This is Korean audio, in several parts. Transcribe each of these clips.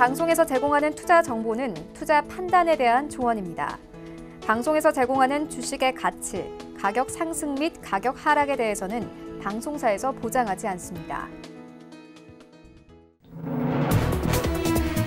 방송에서 제공하는 투자 정보는 투자 판단에 대한 조언입니다. 방송에서 제공하는 주식의 가치, 가격 상승 및 가격 하락에 대해서는 방송사에서 보장하지 않습니다.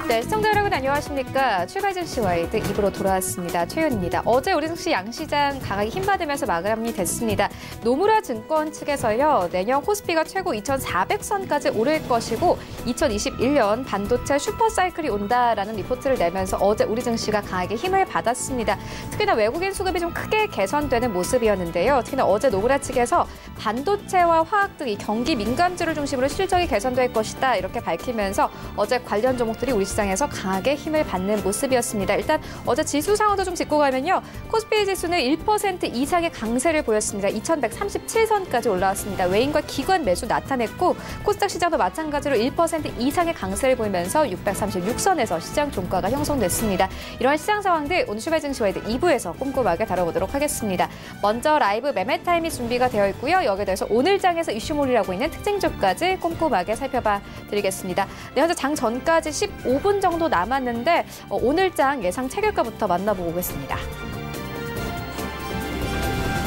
네, 시청자 여러분 안녕하십니까. 출발 증시 와이드 2부로 돌아왔습니다. 최윤입니다. 어제 우리 증시 양시장 강하게 힘받으면서 마감이 됐습니다. 노무라 증권 측에서요, 내년 코스피가 최고 2,400선까지 오를 것이고 2021년 반도체 슈퍼사이클이 온다라는 리포트를 내면서 어제 우리 증시가 강하게 힘을 받았습니다. 특히나 외국인 수급이 좀 크게 개선되는 모습이었는데요. 특히나 어제 노무라 측에서 반도체와 화학 등 이 경기 민감주를 중심으로 실적이 개선될 것이다 이렇게 밝히면서 어제 관련 종목들이 우리 시장에서 강하게 힘을 받는 모습이었습니다. 일단 어제 지수 상황도 좀 짚고 가면요. 코스피 지수는 1% 이상의 강세를 보였습니다. 2137선까지 올라왔습니다. 외인과 기관 매수 나타냈고 코스닥 시장도 마찬가지로 1% 이상의 강세를 보이면서 636선에서 시장 종가가 형성됐습니다. 이러한 시장 상황들 오늘 출발 증시 와이드 2부에서 꼼꼼하게 다뤄보도록 하겠습니다. 먼저 라이브 매매 타임이 준비가 되어 있고요. 여기에 대해서 오늘 장에서 이슈몰이라고 있는 특징주까지 꼼꼼하게 살펴봐 드리겠습니다. 네, 현재 장 전까지 15분 정도 남았는데 오늘 장 예상 체결가부터 만나보고 오겠습니다.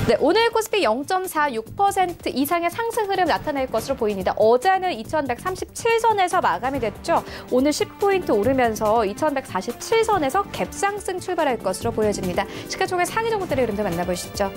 네, 오늘 코스피 0.46% 이상의 상승 흐름 나타낼 것으로 보입니다. 어제는 2137선에서 마감이 됐죠. 오늘 10포인트 오르면서 2147선에서 갭상승 출발할 것으로 보여집니다. 시가총액 상위 종목들의 흐름도 만나보시죠.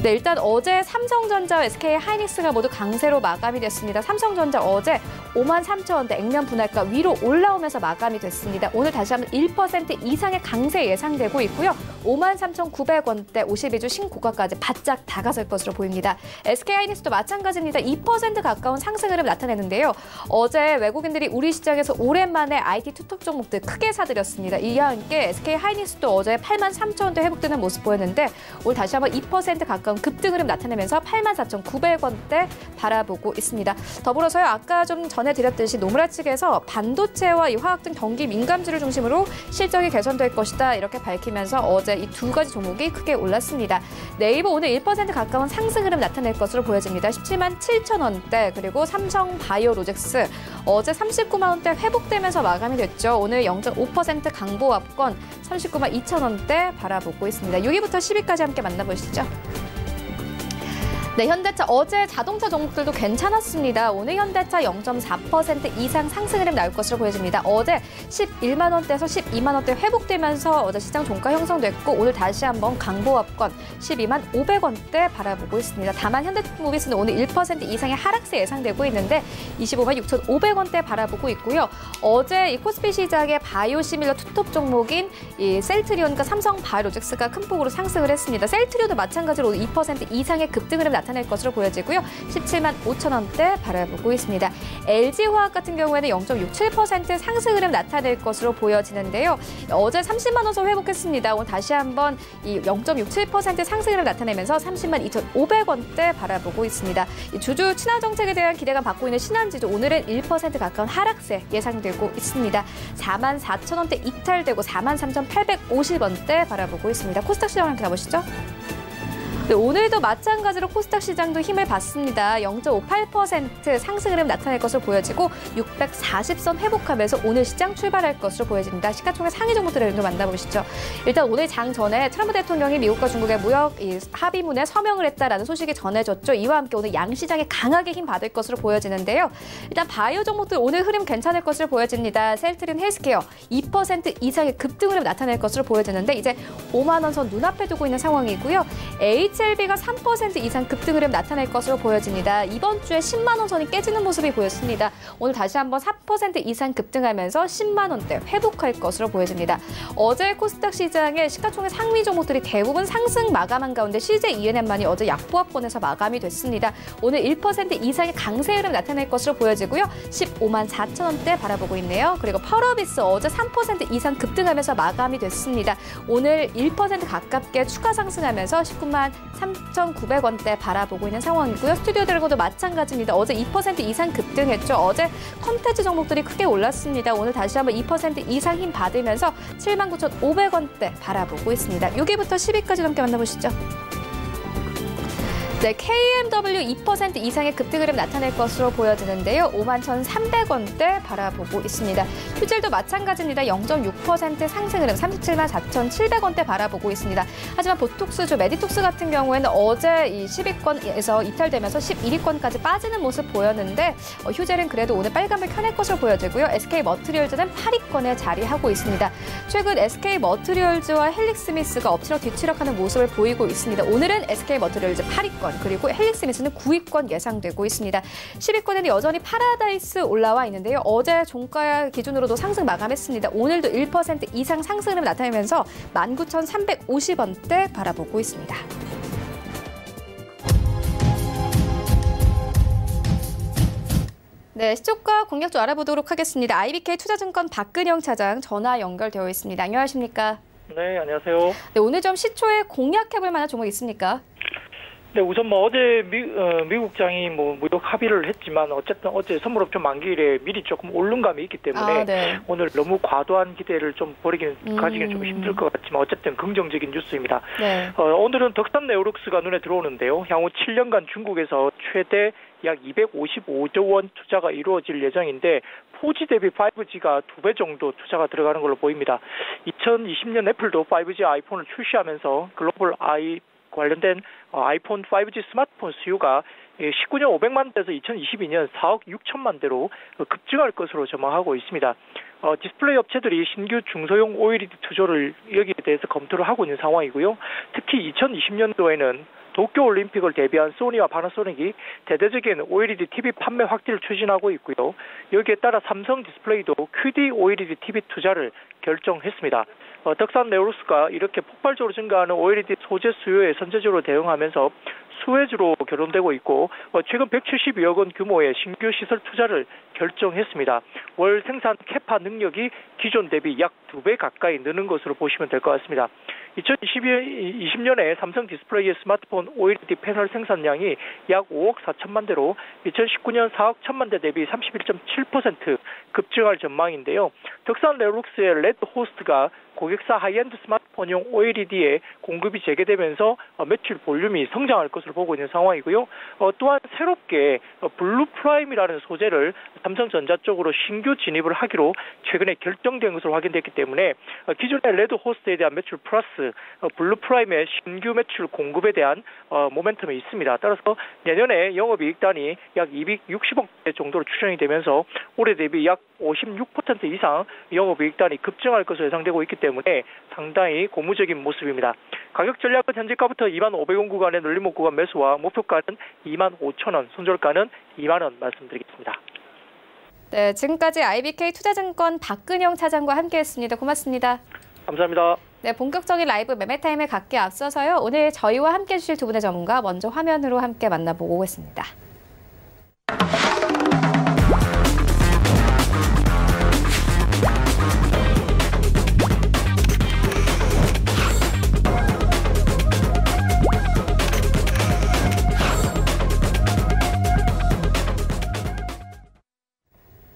네, 일단 어제 삼성전자와 SK하이닉스가 모두 강세로 마감이 됐습니다. 삼성전자 어제 53,000원대 액면 분할가 위로 올라오면서 마감이 됐습니다. 오늘 다시 한번 1% 이상의 강세 예상되고 있고요. 53,900원대 52주 신고가까지 바짝 다가설 것으로 보입니다. SK하이닉스도 마찬가지입니다. 2% 가까운 상승 흐름 나타내는데요. 어제 외국인들이 우리 시장에서 오랜만에 IT 투톱 종목들 크게 사들였습니다. 이와 함께 SK하이닉스도 어제 83,000원대 회복되는 모습 보였는데 오늘 다시 한번 2% 가까운 급등 흐름 나타내면서 84,900원대 바라보고 있습니다. 더불어서요, 아까 좀 전해드렸듯이 노무라 측에서 반도체와 이 화학 등 경기 민감주를 중심으로 실적이 개선될 것이다 이렇게 밝히면서 어제 이 두 가지 종목이 크게 올랐습니다. 네이버 오늘 1% 가까운 상승 흐름 나타낼 것으로 보여집니다. 177,000원대 그리고 삼성바이오로직스 어제 39만 원대 회복되면서 마감이 됐죠. 오늘 0.5% 강보합권 39만 2천원대 바라보고 있습니다. 6위부터 10위까지 함께 만나보시죠. 네, 현대차 어제 자동차 종목들도 괜찮았습니다. 오늘 현대차 0.4% 이상 상승 흐름 나올 것으로 보여집니다. 어제 11만 원대에서 12만 원대 회복되면서 어제 시장 종가 형성됐고 오늘 다시 한번 강보합권 12만 500원대 바라보고 있습니다. 다만 현대모비스는 오늘 1% 이상의 하락세 예상되고 있는데 25만 6,500원대 바라보고 있고요. 어제 이 코스피 시장의 바이오 시밀러 투톱 종목인 이 셀트리온과 삼성바이오로직스가 큰 폭으로 상승을 했습니다. 셀트리온도 마찬가지로 2% 이상의 급등 흐름 나타낼 것으로 보여지고요. 17만 5천원대 바라보고 있습니다. LG화학 같은 경우에는 0.67% 상승 흐름 나타낼 것으로 보여지는데요. 어제 30만 원 선 회복했습니다. 오늘 다시 한번 이 0.67% 상승 흐름 나타내면서 30만 2,500원대 바라보고 있습니다. 이 주주 친화 정책에 대한 기대감 받고 있는 신한지도 오늘은 1% 가까운 하락세 예상되고 있습니다. 4만 4천원대 이탈되고 4만 3,850원대 바라보고 있습니다. 코스닥 시장 함께 가보시죠. 네, 오늘도 마찬가지로 코스닥 시장도 힘을 받습니다. 0.58% 상승 흐름 나타낼 것으로 보여지고 640선 회복하면서 오늘 시장 출발할 것으로 보여집니다. 시가총액 상위 종목들을 좀 만나보시죠. 일단 오늘 장 전에 트럼프 대통령이 미국과 중국의 무역 합의문에 서명을 했다라는 소식이 전해졌죠. 이와 함께 오늘 양시장에 강하게 힘 받을 것으로 보여지는데요. 일단 바이오 종목들 오늘 흐름 괜찮을 것으로 보여집니다. 셀트리온 헬스케어 2% 이상의 급등 흐름 나타낼 것으로 보여지는데 이제 5만 원 선 눈앞에 두고 있는 상황이고요. HLB가 3% 이상 급등 흐름 나타낼 것으로 보여집니다. 이번 주에 10만 원 선이 깨지는 모습이 보였습니다. 오늘 다시 한번 4% 이상 급등하면서 10만 원대 회복할 것으로 보여집니다. 어제 코스닥 시장의 시가총액 상위 종목들이 대부분 상승 마감한 가운데 CJ ENM만이 어제 약보합권에서 마감이 됐습니다. 오늘 1% 이상의 강세 흐름 나타낼 것으로 보여지고요. 15만 4천 원대 바라보고 있네요. 그리고 펄어비스 어제 3% 이상 급등하면서 마감이 됐습니다. 오늘 1% 가깝게 추가 상승하면서 19만 3,900원대 바라보고 있는 상황이고요. 스튜디오 드래곤도 마찬가지입니다. 어제 2% 이상 급등했죠. 어제 콘텐츠 종목들이 크게 올랐습니다. 오늘 다시 한번 2% 이상 힘 받으면서 79,500원대 바라보고 있습니다. 6위부터 10위까지 함께 만나보시죠. 네, KMW 2% 이상의 급등 흐름 나타낼 것으로 보여지는데요. 51,300원대 바라보고 있습니다. 휴질도 마찬가지입니다. 0.6% 상승 흐름 374,700원대 바라보고 있습니다. 하지만 보톡스주 메디톡스 같은 경우에는 어제 이 10위권에서 이탈되면서 11위권까지 빠지는 모습 보였는데 휴젤은 그래도 오늘 빨간불 켜낼 것으로 보여지고요. SK머티리얼즈는 8위권에 자리하고 있습니다. 최근 SK머티리얼즈와 헬릭스미스가 엎치락 뒤치락하는 모습을 보이고 있습니다. 오늘은 SK머티리얼즈 8위권 그리고 헬릭스미스는 9위권 예상되고 있습니다. 10위권에는 여전히 파라다이스 올라와 있는데요. 어제 종가 기준으로도 상승 마감했습니다. 오늘도 1% 이상 상승을 나타내면서 19,350원대 바라보고 있습니다. 네, 시초가 공략 좀 알아보도록 하겠습니다. IBK 투자증권 박근영 차장 전화 연결되어 있습니다. 안녕하십니까? 네, 안녕하세요. 네, 오늘 좀 시초에 공략해볼 만한 종목 있습니까? 네, 우선 어제 미국장이 무역 합의를 했지만 어쨌든 어제 선물옵션 만기일에 미리 조금 오른 감이 있기 때문에 네. 오늘 너무 과도한 기대를 좀 가지기는 좀 힘들 것 같지만 어쨌든 긍정적인 뉴스입니다. 네. 오늘은 덕산 네오룩스가 눈에 들어오는데요. 향후 7년간 중국에서 최대 약 255조 원 투자가 이루어질 예정인데 4G 대비 5G가 2배 정도 투자가 들어가는 걸로 보입니다. 2020년 애플도 5G 아이폰을 출시하면서 글로벌 관련된 아이폰 5G 스마트폰 수요가 19년 500만 대에서 2022년 4억 6천만 대로 급증할 것으로 전망하고 있습니다. 디스플레이 업체들이 신규 중소형 OLED 투자를 여기에 대해서 검토를 하고 있는 상황이고요. 특히 2020년도에는 도쿄올림픽을 대비한 소니와 파나소닉이 대대적인 OLED TV 판매 확대를 추진하고 있고요. 여기에 따라 삼성 디스플레이도 QD OLED TV 투자를 결정했습니다. 덕산 네오룩스가 이렇게 폭발적으로 증가하는 OLED 소재 수요에 선제적으로 대응하면서 수혜주로 결론되고 있고 최근 172억 원 규모의 신규 시설 투자를 결정했습니다. 월 생산 캐파 능력이 기존 대비 약 2배 가까이 느는 것으로 보시면 될 것 같습니다. 2020년에 삼성 디스플레이의 스마트폰 OLED 패널 생산량이 약 5억 4천만 대로 2019년 4억 1천만 대 대비 31.7% 급증할 전망인데요. 덕산 네오룩스의 레드 호스트가 고객사 하이엔드 스마트폰용 OLED에 공급이 재개되면서 매출 볼륨이 성장할 것으로 보고 있는 상황이고요. 또한 새롭게 블루 프라임이라는 소재를 삼성전자 쪽으로 신규 진입을 하기로 최근에 결정된 것으로 확인됐기 때문에 기존의 레드 호스트에 대한 매출 플러스 블루 프라임의 신규 매출 공급에 대한 모멘텀이 있습니다. 따라서 내년에 영업이익단이 약 260억 대 정도로 추정이 되면서 올해 대비 약 56% 이상 영업이익단이 급증할 것으로 예상되고 있기 때문에 상당히 고무적인 모습입니다. 가격 전략은 현재가부터 25,000원 구간의 눌림목 구간 매수와 목표가는 25,000원, 손절가는 2만 원 말씀드리겠습니다. 네, 지금까지 IBK 투자증권 박근영 차장과 함께했습니다. 고맙습니다. 감사합니다. 네, 본격적인 라이브 매매 타임을 갖기에 앞서서요. 오늘 저희와 함께해 주실 두 분의 전문가 먼저 화면으로 함께 만나보고 오겠습니다.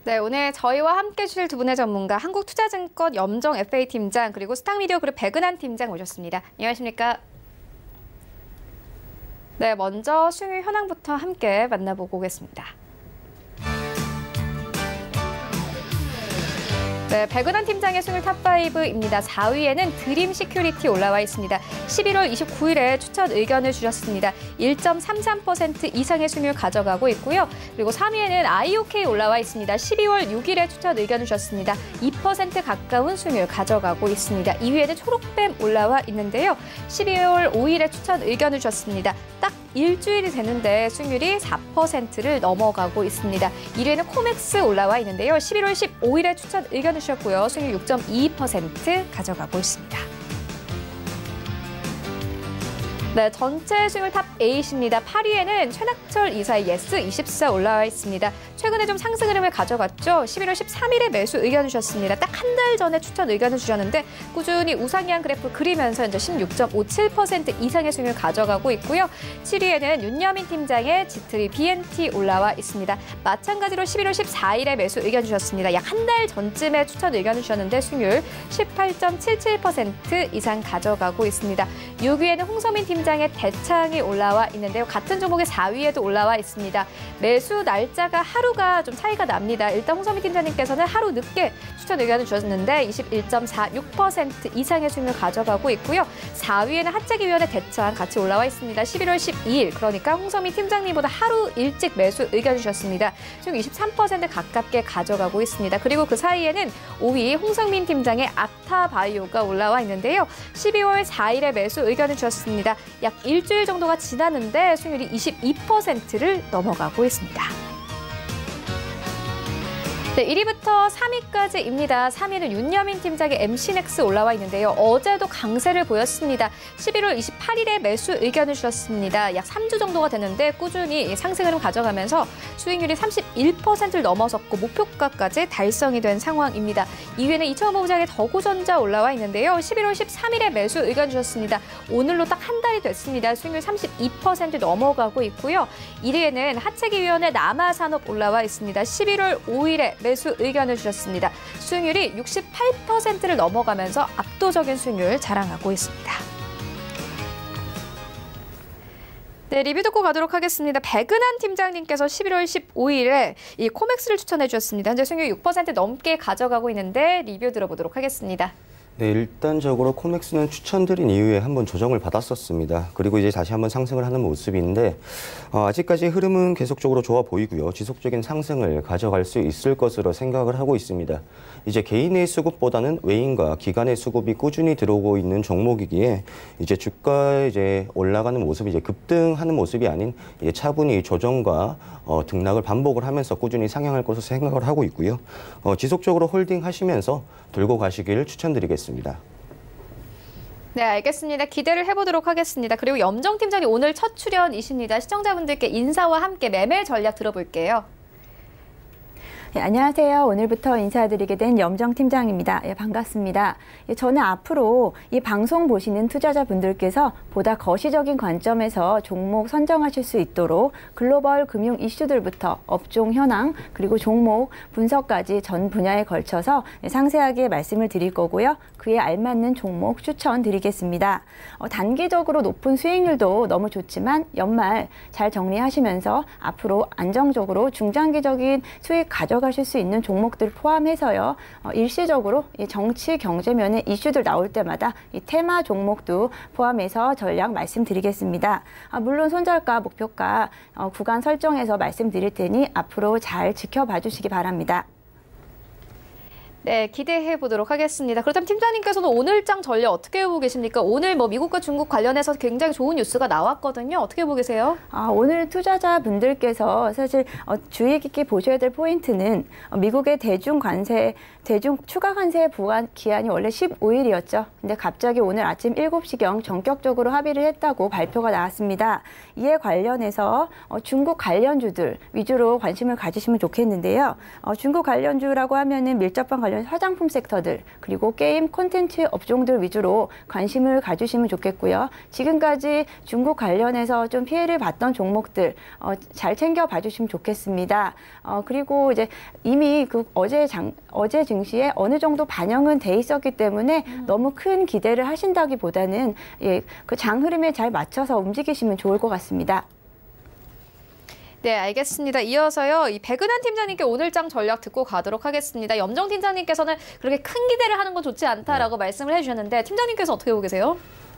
네, 오늘 저희와 함께 해주실 두 분의 전문가 한국투자증권 염정 FA 팀장 그리고 스탁미디어 그룹 백은한 팀장 모셨습니다. 안녕하십니까? 네, 먼저 수요일 현황부터 함께 만나보고 오겠습니다. 네, 백은한 팀장의 수요일 탑5입니다. 4위에는 드림 시큐리티 올라와 있습니다. 11월 29일에 추천 의견을 주셨습니다. 1.33% 이상의 수익률 가져가고 있고요. 그리고 3위에는 IOK 올라와 있습니다. 12월 6일에 추천 의견을 주셨습니다. 2% 가까운 수익률 가져가고 있습니다. 2위에는 초록뱀 올라와 있는데요. 12월 5일에 추천 의견을 주셨습니다. 딱 일주일이 되는데 수익률이 4%를 넘어가고 있습니다. 1위에는 코맥스 올라와 있는데요. 11월 15일에 추천 의견을 주셨고요. 수익률 6.22% 가져가고 있습니다. 네, 전체 수익률 탑 8입니다. 8위에는 최낙철 이사의 예스24 올라와 있습니다. 최근에 좀 상승 흐름을 가져갔죠. 11월 13일에 매수 의견을 주셨습니다. 딱 한 달 전에 추천 의견을 주셨는데 꾸준히 우상향 그래프 그리면서 현재 16.57% 이상의 수익률 가져가고 있고요. 7위에는 윤여민 팀장의 G3 BNT 올라와 있습니다. 마찬가지로 11월 14일에 매수 의견 주셨습니다. 약 한 달 전쯤에 추천 의견을 주셨는데 수익률 18.77% 이상 가져가고 있습니다. 6위에는 홍서민 팀장 팀장의 대창이 올라와 있는데요. 같은 종목의 4위에도 올라와 있습니다. 매수 날짜가 하루가 좀 차이가 납니다. 일단 홍성민 팀장님께서는 하루 늦게 추천 의견을 주셨는데 21.46% 이상의 수익률 가져가고 있고요. 4위에는 하재기위원회 대창 같이 올라와 있습니다. 11월 12일, 그러니까 홍성민 팀장님보다 하루 일찍 매수 의견 주셨습니다. 수익 23% 가깝게 가져가고 있습니다. 그리고 그 사이에는 5위 홍성민 팀장의 아타바이오가 올라와 있는데요. 12월 4일에 매수 의견을 주셨습니다. 약 일주일 정도가 지났는데 수익률이 22%를 넘어가고 있습니다. 네, 1위부터 3위까지입니다. 3위는 윤여민 팀장의 MC넥스 올라와 있는데요. 어제도 강세를 보였습니다. 11월 28일에 매수 의견을 주셨습니다. 약 3주 정도가 됐는데 꾸준히 상승 흐름 가져가면서 수익률이 31%를 넘어섰고 목표가까지 달성이 된 상황입니다. 2위에는 이천원보장의 더구전자 올라와 있는데요. 11월 13일에 매수 의견 주셨습니다. 오늘로 딱 한 달이 됐습니다. 수익률 32% 넘어가고 있고요. 1위에는 하재기위원회 남아산업 올라와 있습니다. 11월 5일에 매수 의견을 주셨습니다. 수익률이 68%를 넘어가면서 압도적인 수익률 자랑하고 있습니다. 네, 리뷰 듣고 가도록 하겠습니다. 백은한 팀장님께서 11월 15일에 이 코맥스를 추천해 주셨습니다. 현재 수익률 6% 넘게 가져가고 있는데 리뷰 들어보도록 하겠습니다. 네, 일단적으로 코맥스는 추천드린 이후에 한번 조정을 받았었습니다. 그리고 이제 다시 한번 상승을 하는 모습인데 아직까지 흐름은 계속적으로 좋아 보이고요. 지속적인 상승을 가져갈 수 있을 것으로 생각을 하고 있습니다. 이제 개인의 수급보다는 외인과 기관의 수급이 꾸준히 들어오고 있는 종목이기에 이제 주가 이제 올라가는 모습이 이제 급등하는 모습이 아닌 이제 차분히 조정과 등락을 반복을 하면서 꾸준히 상향할 것으로 생각을 하고 있고요. 지속적으로 홀딩하시면서 들고 가시길 추천드리겠습니다. 네, 알겠습니다. 기대를 해보도록 하겠습니다. 그리고 염정 팀장님 오늘 첫 출연이십니다. 시청자분들께 인사와 함께 매매 전략 들어볼게요. 네, 안녕하세요. 오늘부터 인사드리게 된 염정 팀장입니다. 예, 반갑습니다. 예, 저는 앞으로 이 방송 보시는 투자자분들께서 보다 거시적인 관점에서 종목 선정하실 수 있도록 글로벌 금융 이슈들부터 업종 현황 그리고 종목 분석까지 전 분야에 걸쳐서 상세하게 말씀을 드릴 거고요. 그에 알맞는 종목 추천드리겠습니다. 단기적으로 높은 수익률도 너무 좋지만 연말 잘 정리하시면서 앞으로 안정적으로 중장기적인 수익 가져가실 수 있는 종목들 포함해서요. 일시적으로 이 정치 경제면의 이슈들 나올 때마다 이 테마 종목도 포함해서 전략 말씀드리겠습니다. 물론 손절가, 목표가 구간 설정해서 말씀드릴 테니 앞으로 잘 지켜봐 주시기 바랍니다. 네, 기대해 보도록 하겠습니다. 그렇다면 팀장님께서는 오늘장 전략 어떻게 보고 계십니까? 오늘 미국과 중국 관련해서 굉장히 좋은 뉴스가 나왔거든요. 어떻게 보고 계세요? 오늘 투자자분들께서 사실 주의 깊게 보셔야 될 포인트는 미국의 대중 추가 관세 부과 기한이 원래 15일이었죠. 근데 갑자기 오늘 아침 7시경 전격적으로 합의를 했다고 발표가 나왔습니다. 이에 관련해서 중국 관련주들 위주로 관심을 가지시면 좋겠는데요. 중국 관련주라고 하면은 밀접한 관련 화장품 섹터들 그리고 게임 콘텐츠 업종들 위주로 관심을 가주시면 좋겠고요. 지금까지 중국 관련해서 좀 피해를 봤던 종목들 잘 챙겨 봐주시면 좋겠습니다. 그리고 이제 이미 어제 증시에 어느 정도 반영은 돼 있었기 때문에 너무 큰 기대를 하신다기보다는 그 장 흐름에 잘 맞춰서 움직이시면 좋을 것 같습니다. 네, 알겠습니다. 이어서요, 이 백은한 팀장님께 오늘장 전략 듣고 가도록 하겠습니다. 염정 팀장님께서는 그렇게 큰 기대를 하는 건 좋지 않다라고 말씀을 해주셨는데 팀장님께서 어떻게 보고 계세요?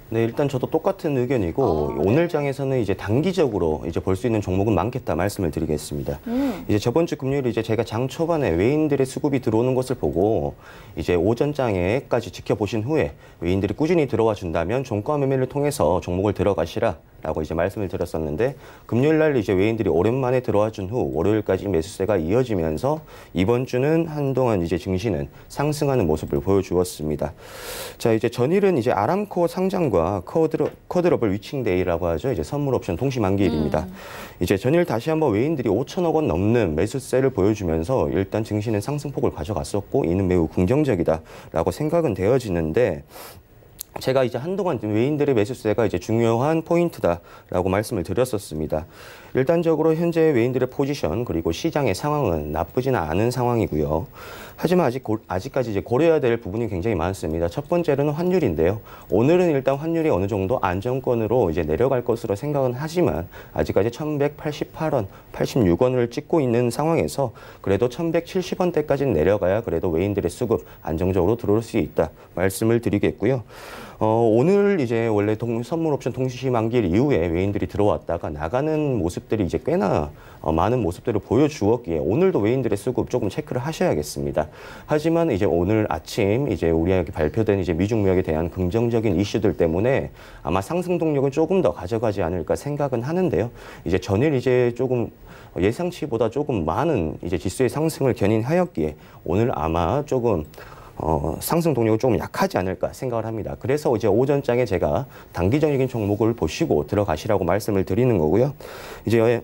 네, 일단 저도 똑같은 의견이고 오늘 장에서는 이제 단기적으로 이제 볼 수 있는 종목은 많겠다 말씀을 드리겠습니다. 이제 저번 주 금요일 이제 제가 장 초반에 외인들의 수급이 들어오는 것을 보고 이제 오전 장에까지 지켜보신 후에 외인들이 꾸준히 들어와 준다면 종가 매매를 통해서 종목을 들어가시라라고 이제 말씀을 드렸었는데 금요일 날 이제 외인들이 오랜만에 들어와 준 후 월요일까지 매수세가 이어지면서 이번 주는 한동안 이제 증시는 상승하는 모습을 보여주었습니다. 자, 이제 전일은 이제 아람코 상장과 쿼드러블 위칭데이라고 하죠. 이제 선물 옵션 동시 만기일입니다. 이제 전일 다시 한번 외인들이 5천억 원 넘는 매수세를 보여주면서 일단 증시는 상승폭을 가져갔었고 이는 매우 긍정적이다라고 생각은 되어지는데 제가 이제 한동안 외인들의 매수세가 이제 중요한 포인트다라고 말씀을 드렸었습니다. 일단적으로 현재 외인들의 포지션 그리고 시장의 상황은 나쁘지는 않은 상황이고요. 하지만 아직까지 이제 고려해야 될 부분이 굉장히 많습니다. 첫 번째는 환율인데요. 오늘은 일단 환율이 어느 정도 안정권으로 이제 내려갈 것으로 생각은 하지만 아직까지 1,188원, 86원을 찍고 있는 상황에서 그래도 1,170원대까지는 내려가야 그래도 외인들의 수급 안정적으로 들어올 수 있다 말씀을 드리겠고요. 오늘 이제 원래 선물옵션 통시 만기일 이후에 외인들이 들어왔다가 나가는 모습들이 이제 꽤나 많은 모습들을 보여주었기에 오늘도 외인들의 수급 조금 체크를 하셔야겠습니다. 하지만 이제 오늘 아침 이제 우리에게 발표된 이제 미중 무역에 대한 긍정적인 이슈들 때문에 아마 상승 동력은 조금 더 가져가지 않을까 생각은 하는데요. 이제 전일 이제 조금 예상치보다 조금 많은 이제 지수의 상승을 견인하였기에 오늘 아마 조금 상승 동력은 조금 약하지 않을까 생각을 합니다. 그래서 이제 오전장에 제가 단기적인 종목을 보시고 들어가시라고 말씀을 드리는 거고요. 이제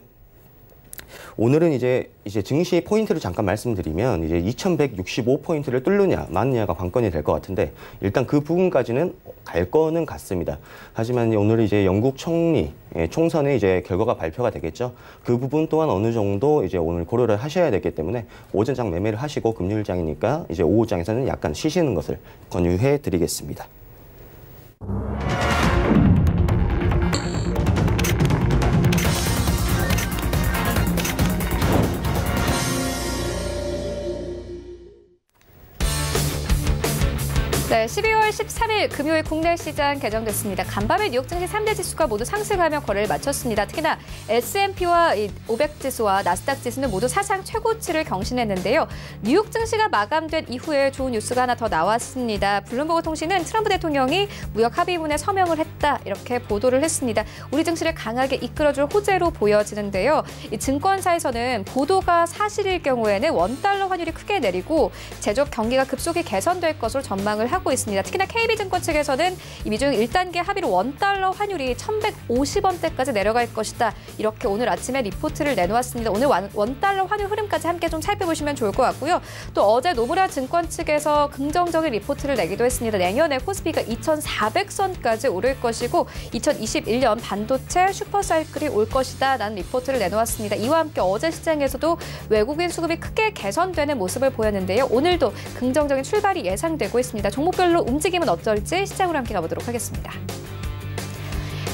오늘은 이제 증시 포인트를 잠깐 말씀드리면 이제 2165포인트를 뚫느냐 마느냐가 관건이 될 것 같은데 일단 그 부분까지는 갈 거는 같습니다. 하지만 오늘 이제 영국 총리 총선의 이제 결과가 발표가 되겠죠. 그 부분 또한 어느 정도 이제 오늘 고려를 하셔야 되기 때문에 오전장 매매를 하시고 금요일장이니까 이제 오후장에서는 약간 쉬시는 것을 권유해 드리겠습니다. 네, 12월 13일 금요일 국내 시장 개정됐습니다. 간밤에 뉴욕 증시 3대 지수가 모두 상승하며 거래를 마쳤습니다. 특히나 S&P와 500 지수와 나스닥 지수는 모두 사상 최고치를 경신했는데요. 뉴욕 증시가 마감된 이후에 좋은 뉴스가 하나 더 나왔습니다. 블룸버그 통신은 트럼프 대통령이 무역 합의문에 서명을 했다 이렇게 보도를 했습니다. 우리 증시를 강하게 이끌어줄 호재로 보여지는데요. 이 증권사에서는 보도가 사실일 경우에는 원달러 환율이 크게 내리고 제조업 경기가 급속히 개선될 것으로 전망을 하고 있습니다. 특히나 KB증권 측에서는 이 미중 1단계 합의로 원달러 환율이 1,150원대까지 내려갈 것이다. 이렇게 오늘 아침에 리포트를 내놓았습니다. 오늘 원달러 환율 흐름까지 함께 좀 살펴보시면 좋을 것 같고요. 또 어제 노무라 증권 측에서 긍정적인 리포트를 내기도 했습니다. 내년에 코스피가 2,400선까지 오를 것이고 2021년 반도체 슈퍼사이클이 올 것이다 라는 리포트를 내놓았습니다. 이와 함께 어제 시장에서도 외국인 수급이 크게 개선되는 모습을 보였는데요. 오늘도 긍정적인 출발이 예상되고 있습니다. 종목별로 움직임은 어떨지 시장으로 함께 가보도록 하겠습니다.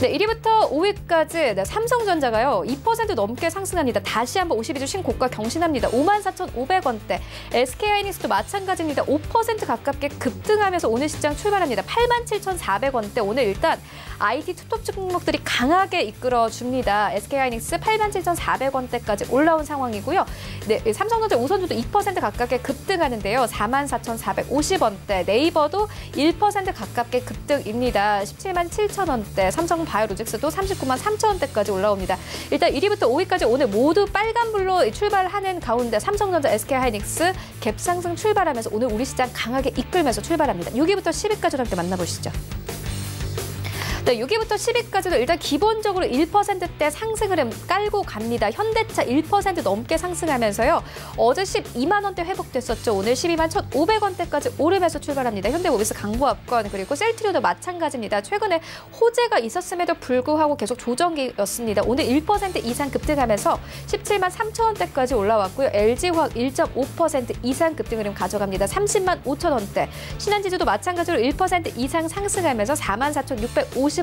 네, 1위부터 5위까지 삼성전자가요 2% 넘게 상승합니다. 다시 한번 52주 신고가 경신합니다. 54,500원대. SK하이닉스도 마찬가지입니다. 5% 가깝게 급등하면서 오늘 시장 출발합니다. 87,400원대. 오늘 일단 IT 투톱 종목들이 강하게 이끌어줍니다. SK하이닉스 87,400원대까지 올라온 상황이고요. 네, 삼성전자 우선주도 2% 가깝게 급등하는데요. 44,450원대. 네이버도 1% 가깝게 급등입니다. 177,000원대. 삼성 바이오로직스도 39만 3천원대까지 올라옵니다. 일단 1위부터 5위까지 오늘 모두 빨간불로 출발하는 가운데 삼성전자, SK하이닉스 갭상승 출발하면서 오늘 우리 시장 강하게 이끌면서 출발합니다. 6위부터 10위까지 함께 만나보시죠. 네, 6위부터 10위까지도 일단 기본적으로 1%대 상승 흐름 깔고 갑니다. 현대차 1% 넘게 상승하면서요. 어제 12만 원대 회복됐었죠. 오늘 12만 1,500원대까지 오르면서 출발합니다. 현대모비스 강보합권 그리고 셀트리온도 마찬가지입니다. 최근에 호재가 있었음에도 불구하고 계속 조정기였습니다. 오늘 1% 이상 급등하면서 17만 3천 원대까지 올라왔고요. LG화학 1.5% 이상 급등 흐름 가져갑니다. 30만 5천 원대. 신한지주도 마찬가지로 1% 이상 상승하면서 44,650원대에서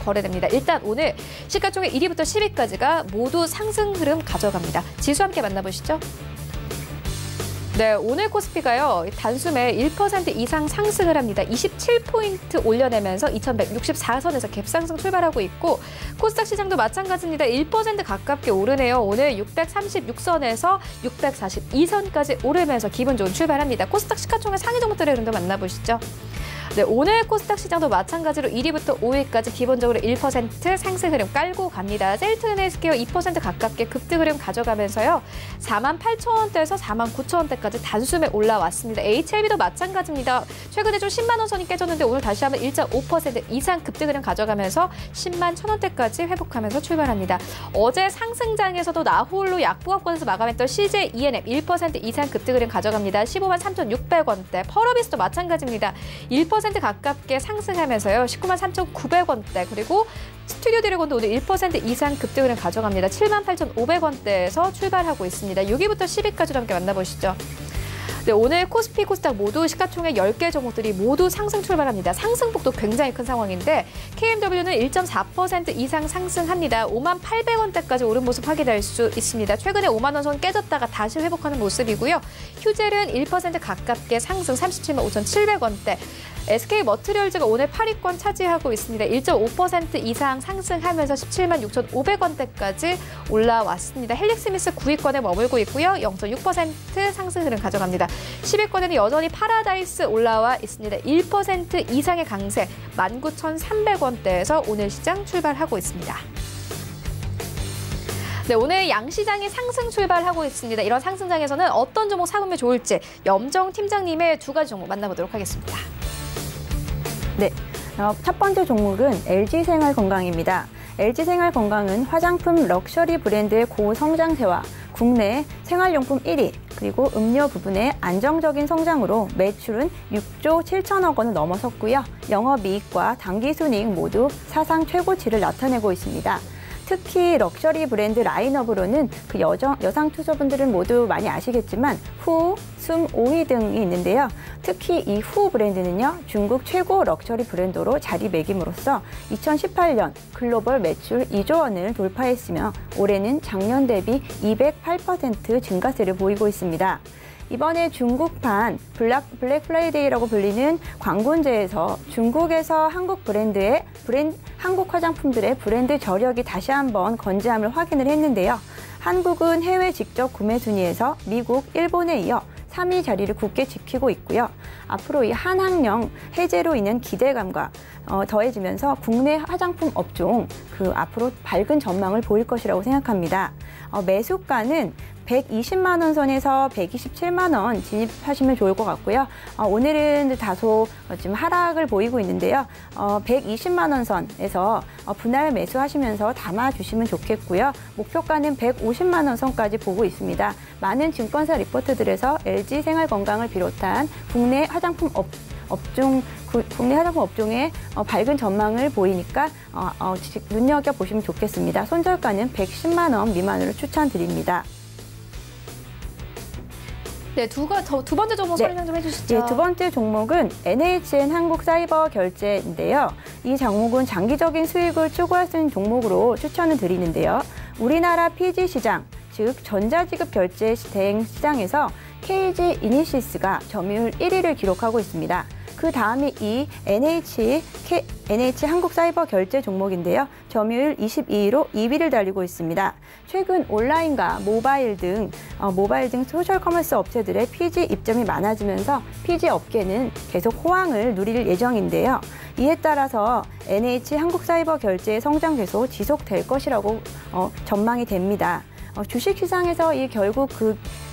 거래됩니다. 일단 오늘 시가총액 1위부터 10위까지가 모두 상승 흐름 가져갑니다. 지수 함께 만나보시죠. 네, 오늘 코스피가요. 단숨에 1% 이상 상승을 합니다. 27포인트 올려내면서 2164선에서 갭상승 출발하고 있고 코스닥 시장도 마찬가지입니다. 1% 가깝게 오르네요. 오늘 636선에서 642선까지 오르면서 기분 좋은 출발합니다. 코스닥 시가총액 상위 종목들의 흐름도 만나보시죠. 네, 오늘 코스닥 시장도 마찬가지로 1위부터 5위까지 기본적으로 1% 상승 흐름 깔고 갑니다. 셀트리온헬스케어 2% 가깝게 급등 흐름 가져가면서요. 48,000원대에서 49,000원대까지 단숨에 올라왔습니다. HLB도 마찬가지입니다. 최근에 좀 10만 원 선이 깨졌는데 오늘 다시 한번 1.5% 이상 급등 흐름 가져가면서 10만 1,000원대까지 회복하면서 출발합니다. 어제 상승장에서도 나홀로 약보합권에서 마감했던 CJ ENM 1% 이상 급등 흐름 가져갑니다. 15만 3,600원대. 펄어비스도 마찬가지입니다. 1% 1% 가깝게 상승하면서요. 19만 3,900원대 그리고 스튜디오 드래곤도 오늘 1% 이상 급등을 가져갑니다. 7만 8,500원대에서 출발하고 있습니다. 6위부터 10위까지 함께 만나보시죠. 네, 오늘 코스피, 코스닥 모두 시가총액 10개 종목들이 모두 상승 출발합니다. 상승폭도 굉장히 큰 상황인데 KMW는 1.4% 이상 상승합니다. 5만 800원대까지 오른 모습 확인할 수 있습니다. 최근에 5만 원 선 깨졌다가 다시 회복하는 모습이고요. 휴젤은 1% 가깝게 상승 37만 5,700원대. SK머트리얼즈가 오늘 8위권 차지하고 있습니다. 1.5% 이상 상승하면서 17만 6,500원대까지 올라왔습니다. 헬릭스미스 9위권에 머물고 있고요. 0.6% 상승 흐름 가져갑니다. 10위권에는 여전히 파라다이스 올라와 있습니다. 1% 이상의 강세 19,300원대에서 오늘 시장 출발하고 있습니다. 네, 오늘 양시장이 상승 출발하고 있습니다. 이런 상승장에서는 어떤 종목 사보면 좋을지 염정 팀장님의 두 가지 종목 만나보도록 하겠습니다. 네, 첫 번째 종목은 LG생활건강입니다. LG생활건강은 화장품 럭셔리 브랜드의 고성장세와 국내 생활용품 1위, 그리고 음료 부분의 안정적인 성장으로 매출은 6조 7천억 원을 넘어섰고요. 영업이익과 당기순이익 모두 사상 최고치를 나타내고 있습니다. 특히 럭셔리 브랜드 라인업으로는 그 여성 투자분들은 모두 많이 아시겠지만 후, 숨, 5위 등이 있는데요. 특히 이 후 브랜드는요, 중국 최고 럭셔리 브랜드로 자리매김으로써 2018년 글로벌 매출 2조 원을 돌파했으며 올해는 작년 대비 208% 증가세를 보이고 있습니다. 이번에 중국판 블랙 프라이데이라고 불리는 광군제에서 중국에서 한국 한국 화장품들의 브랜드 저력이 다시 한번 건재함을 확인을 했는데요. 한국은 해외 직접 구매 순위에서 미국, 일본에 이어 3위 자리를 굳게 지키고 있고요. 앞으로 이 한학령 해제로 인한 기대감과 더해지면서 국내 화장품 업종 앞으로 밝은 전망을 보일 것이라고 생각합니다. 매수가는 120만 원 선에서 127만 원 진입하시면 좋을 것 같고요. 오늘은 다소 지금 하락을 보이고 있는데요. 120만 원 선에서 분할 매수하시면서 담아주시면 좋겠고요. 목표가는 150만 원 선까지 보고 있습니다. 많은 증권사 리포트들에서 LG생활건강을 비롯한 국내 화장품 업종의 밝은 전망을 보이니까 눈여겨보시면 좋겠습니다. 손절가는 110만 원 미만으로 추천드립니다. 네, 두 번째 종목 설명 좀 해주시죠. 네, 두 번째 종목은 NHN 한국사이버결제인데요. 이 종목은 장기적인 수익을 추구할 수 있는 종목으로 추천을 드리는데요. 우리나라 PG 시장, 즉 전자지급 결제 대행 시장에서 KG 이니시스가 점유율 1위를 기록하고 있습니다. 그 다음이 이 NH 한국사이버결제 종목인데요. 점유율 22위로 2위를 달리고 있습니다. 최근 온라인과 모바일 등 소셜 커머스 업체들의 PG 입점이 많아지면서 PG 업계는 계속 호황을 누릴 예정인데요. 이에 따라서 NH 한국사이버결제의 성장 계속 지속될 것이라고 전망이 됩니다. 주식시장에서 결국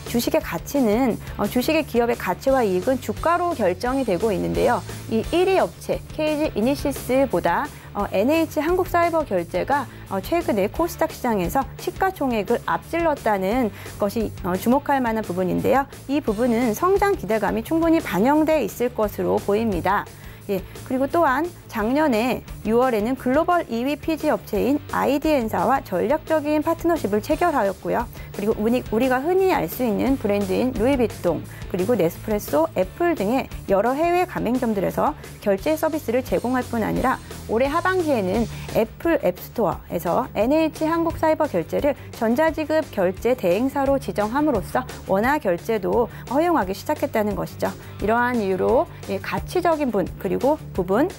주식의 가치는 주식의 기업의 가치와 이익은 주가로 결정이 되고 있는데요. 이 1위 업체 KG 이니시스보다 NH 한국사이버결제가 최근에 코스닥 시장에서 시가총액을 앞질렀다는 것이 주목할 만한 부분인데요. 이 부분은 성장 기대감이 충분히 반영돼 있을 것으로 보입니다. 예, 그리고 또한 작년에 6월에는 글로벌 2위 PG 업체인 IDN사와 전략적인 파트너십을 체결하였고요. 그리고 우리가 흔히 알 수 있는 브랜드인 루이비통, 그리고 네스프레소, 애플 등의 여러 해외 가맹점들에서 결제 서비스를 제공할 뿐 아니라 올해 하반기에는 애플 앱스토어에서 NH 한국사이버결제를 전자지급 결제 대행사로 지정함으로써 원화 결제도 허용하기 시작했다는 것이죠. 이러한 이유로 가치적인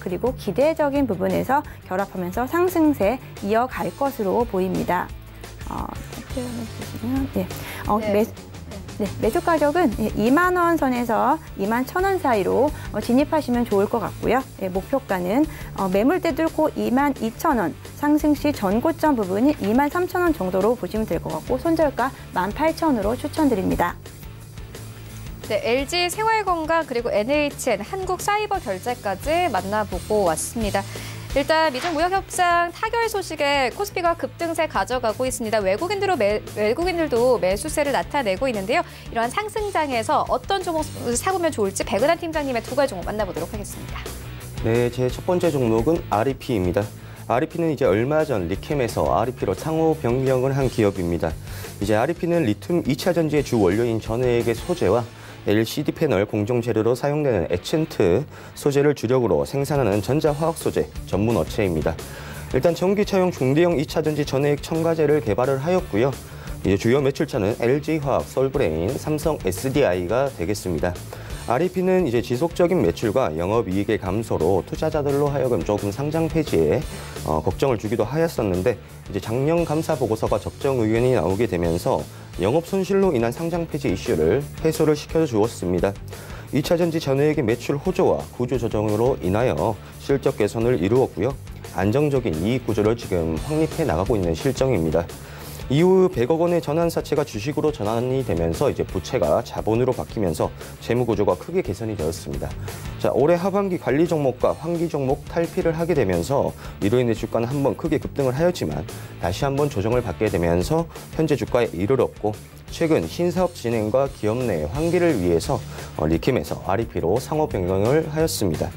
그리고 기대적인 부분에서 결합하면서 상승세 이어갈 것으로 보입니다. 매수 가격은 2만 원 선에서 2만 1,000원 사이로 진입하시면 좋을 것 같고요. 목표가는 매물대 뚫고 2만 2,000원, 상승 시 전고점 부분이 2만 3,000원 정도로 보시면 될 것 같고 손절가 18,000원으로 추천드립니다. 네, LG 생활건강 그리고 NHN 한국사이버결제까지 만나보고 왔습니다. 일단 미중 무역협상 타결 소식에 코스피가 급등세 가져가고 있습니다. 외국인들도 매수세를 나타내고 있는데요. 이러한 상승장에서 어떤 종목 사보면 좋을지 백은하 팀장님의 두 가지 종목 만나보도록 하겠습니다. 네, 제 첫 번째 종목은 REP입니다. REP는 이제 얼마 전 리켐에서 REP로 상호 변경을 한 기업입니다. 이제 REP는 리튬 2차 전지의 주 원료인 전해액의 소재와 LCD 패널 공정 재료로 사용되는 에첸트 소재를 주력으로 생산하는 전자화학 소재 전문 업체입니다. 일단 전기차용 중대형 2차 전지 전해액 첨가제를 개발을 하였고요. 이제 주요 매출처는 LG화학, 서울브레인, 삼성 SDI가 되겠습니다. REP는 이제 지속적인 매출과 영업이익의 감소로 투자자들로 하여금 조금 상장 폐지에 걱정을 주기도 하였었는데 이제 작년 감사 보고서가 적정 의견이 나오게 되면서 영업 손실로 인한 상장 폐지 이슈를 해소를 시켜주었습니다. 2차 전지 전해액의 매출 호조와 구조 조정으로 인하여 실적 개선을 이루었고요. 안정적인 이익 구조를 지금 확립해 나가고 있는 실정입니다. 이후 100억 원의 전환사채가 주식으로 전환이 되면서 이제 부채가 자본으로 바뀌면서 재무 구조가 크게 개선이 되었습니다. 자, 올해 하반기 관리 종목과 환기 종목 탈피를 하게 되면서 이로 인해 주가는 한번 크게 급등을 하였지만 다시 한번 조정을 받게 되면서 현재 주가에 이르렀고 최근 신사업 진행과 기업 내 환기를 위해서 리켐에서 REP로 상호 변경을 하였습니다.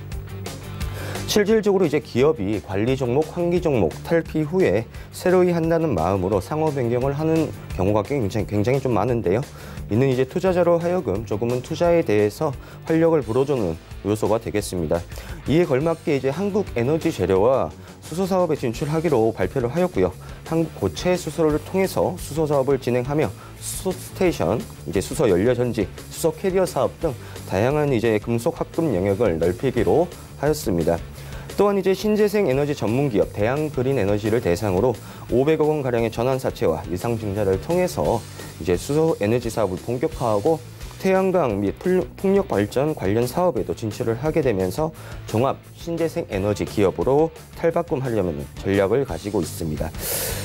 실질적으로 이제 기업이 관리 종목, 환기 종목 탈피 후에 새로이 한다는 마음으로 상호 변경을 하는 경우가 굉장히 좀 많은데요. 이는 이제 투자자로 하여금 조금은 투자에 대해서 활력을 불어주는 요소가 되겠습니다. 이에 걸맞게 이제 한국에너지재료와 수소 사업에 진출하기로 발표를 하였고요. 한국 고체 수소를 통해서 수소 사업을 진행하며 수소 스테이션, 이제 수소 연료 전지, 수소 캐리어 사업 등 다양한 이제 금속 합금 영역을 넓히기로 하였습니다. 또한 이제 신재생 에너지 전문 기업 대양그린 에너지를 대상으로 500억 원 가량의 전환사채와 유상증자를 통해서 이제 수소 에너지 사업을 본격화하고 태양광 및 풍력 발전 관련 사업에도 진출을 하게 되면서 종합 신재생 에너지 기업으로 탈바꿈하려는 전략을 가지고 있습니다.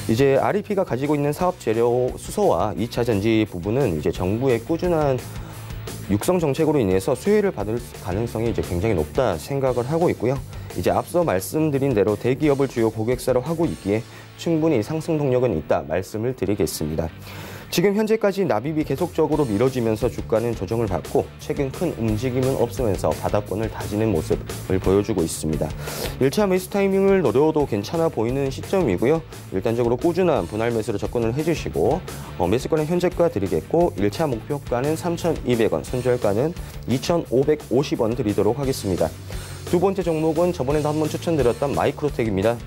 이제 REP가 가지고 있는 사업 재료 수소와 2차 전지 부분은 이제 정부의 꾸준한 육성 정책으로 인해서 수혜를 받을 가능성이 이제 굉장히 높다 생각을 하고 있고요. 이제 앞서 말씀드린 대로 대기업을 주요 고객사로 하고 있기에 충분히 상승 동력은 있다 말씀을 드리겠습니다. 지금 현재까지 납입이 계속적으로 미뤄지면서 주가는 조정을 받고 최근 큰 움직임은 없으면서 바닥권을 다지는 모습을 보여주고 있습니다. 1차 매수 타이밍을 노려도 괜찮아 보이는 시점이고요. 일단적으로 꾸준한 분할 매수로 접근을 해주시고 매수가는 현재가 드리겠고 1차 목표가는 3,200원, 손절가는 2,550원 드리도록 하겠습니다. 두 번째 종목은 저번에도 한번 추천드렸던 마이크로텍입니다.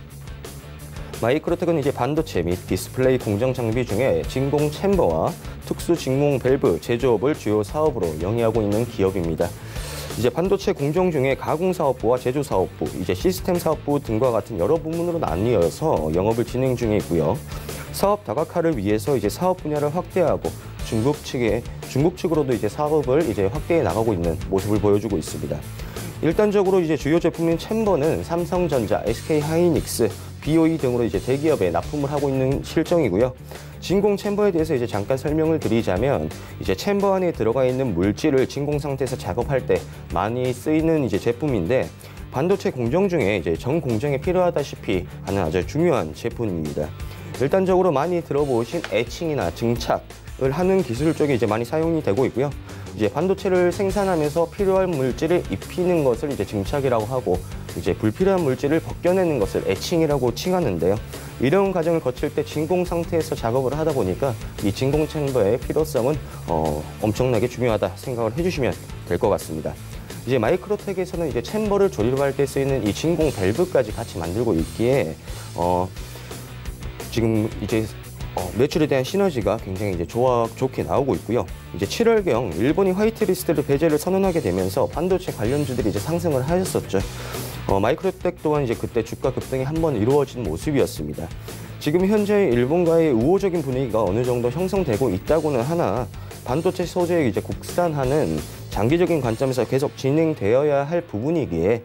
마이크로텍은 이제 반도체 및 디스플레이 공정 장비 중에 진공 챔버와 특수 진공 밸브 제조업을 주요 사업으로 영위하고 있는 기업입니다. 이제 반도체 공정 중에 가공 사업부와 제조 사업부, 이제 시스템 사업부 등과 같은 여러 부문으로 나뉘어서 영업을 진행 중에 있고요. 사업 다각화를 위해서 이제 사업 분야를 확대하고 중국 측으로도 이제 사업을 이제 확대해 나가고 있는 모습을 보여주고 있습니다. 일단적으로 이제 주요 제품인 챔버는 삼성전자, SK하이닉스, BOE 등으로 이제 대기업에 납품을 하고 있는 실정이고요. 진공 챔버에 대해서 이제 잠깐 설명을 드리자면 이제 챔버 안에 들어가 있는 물질을 진공 상태에서 작업할 때 많이 쓰이는 이제 제품인데 반도체 공정 중에 이제 전 공정에 필요하다시피 하는 아주 중요한 제품입니다. 일단적으로 많이 들어보신 에칭이나 증착을 하는 기술 쪽에 이제 많이 사용이 되고 있고요. 이제 반도체를 생산하면서 필요한 물질을 입히는 것을 이제 증착이라고 하고 이제 불필요한 물질을 벗겨내는 것을 에칭이라고 칭하는데요. 이런 과정을 거칠 때 진공 상태에서 작업을 하다 보니까 이 진공 챔버의 필요성은 엄청나게 중요하다 생각을 해주시면 될 것 같습니다. 이제 마이크로텍에서는 이제 챔버를 조립할 때 쓰이는 이 진공 밸브까지 같이 만들고 있기에 지금 이제 매출에 대한 시너지가 굉장히 이제 좋게 나오고 있고요. 이제 7월경 일본이 화이트리스트를 배제를 선언하게 되면서 반도체 관련주들이 이제 상승을 하였었죠. 마이크로텍 또한 이제 그때 주가 급등이 한번 이루어진 모습이었습니다. 지금 현재 일본과의 우호적인 분위기가 어느 정도 형성되고 있다고는 하나 반도체 소재를 이제 국산화는 장기적인 관점에서 계속 진행되어야 할 부분이기에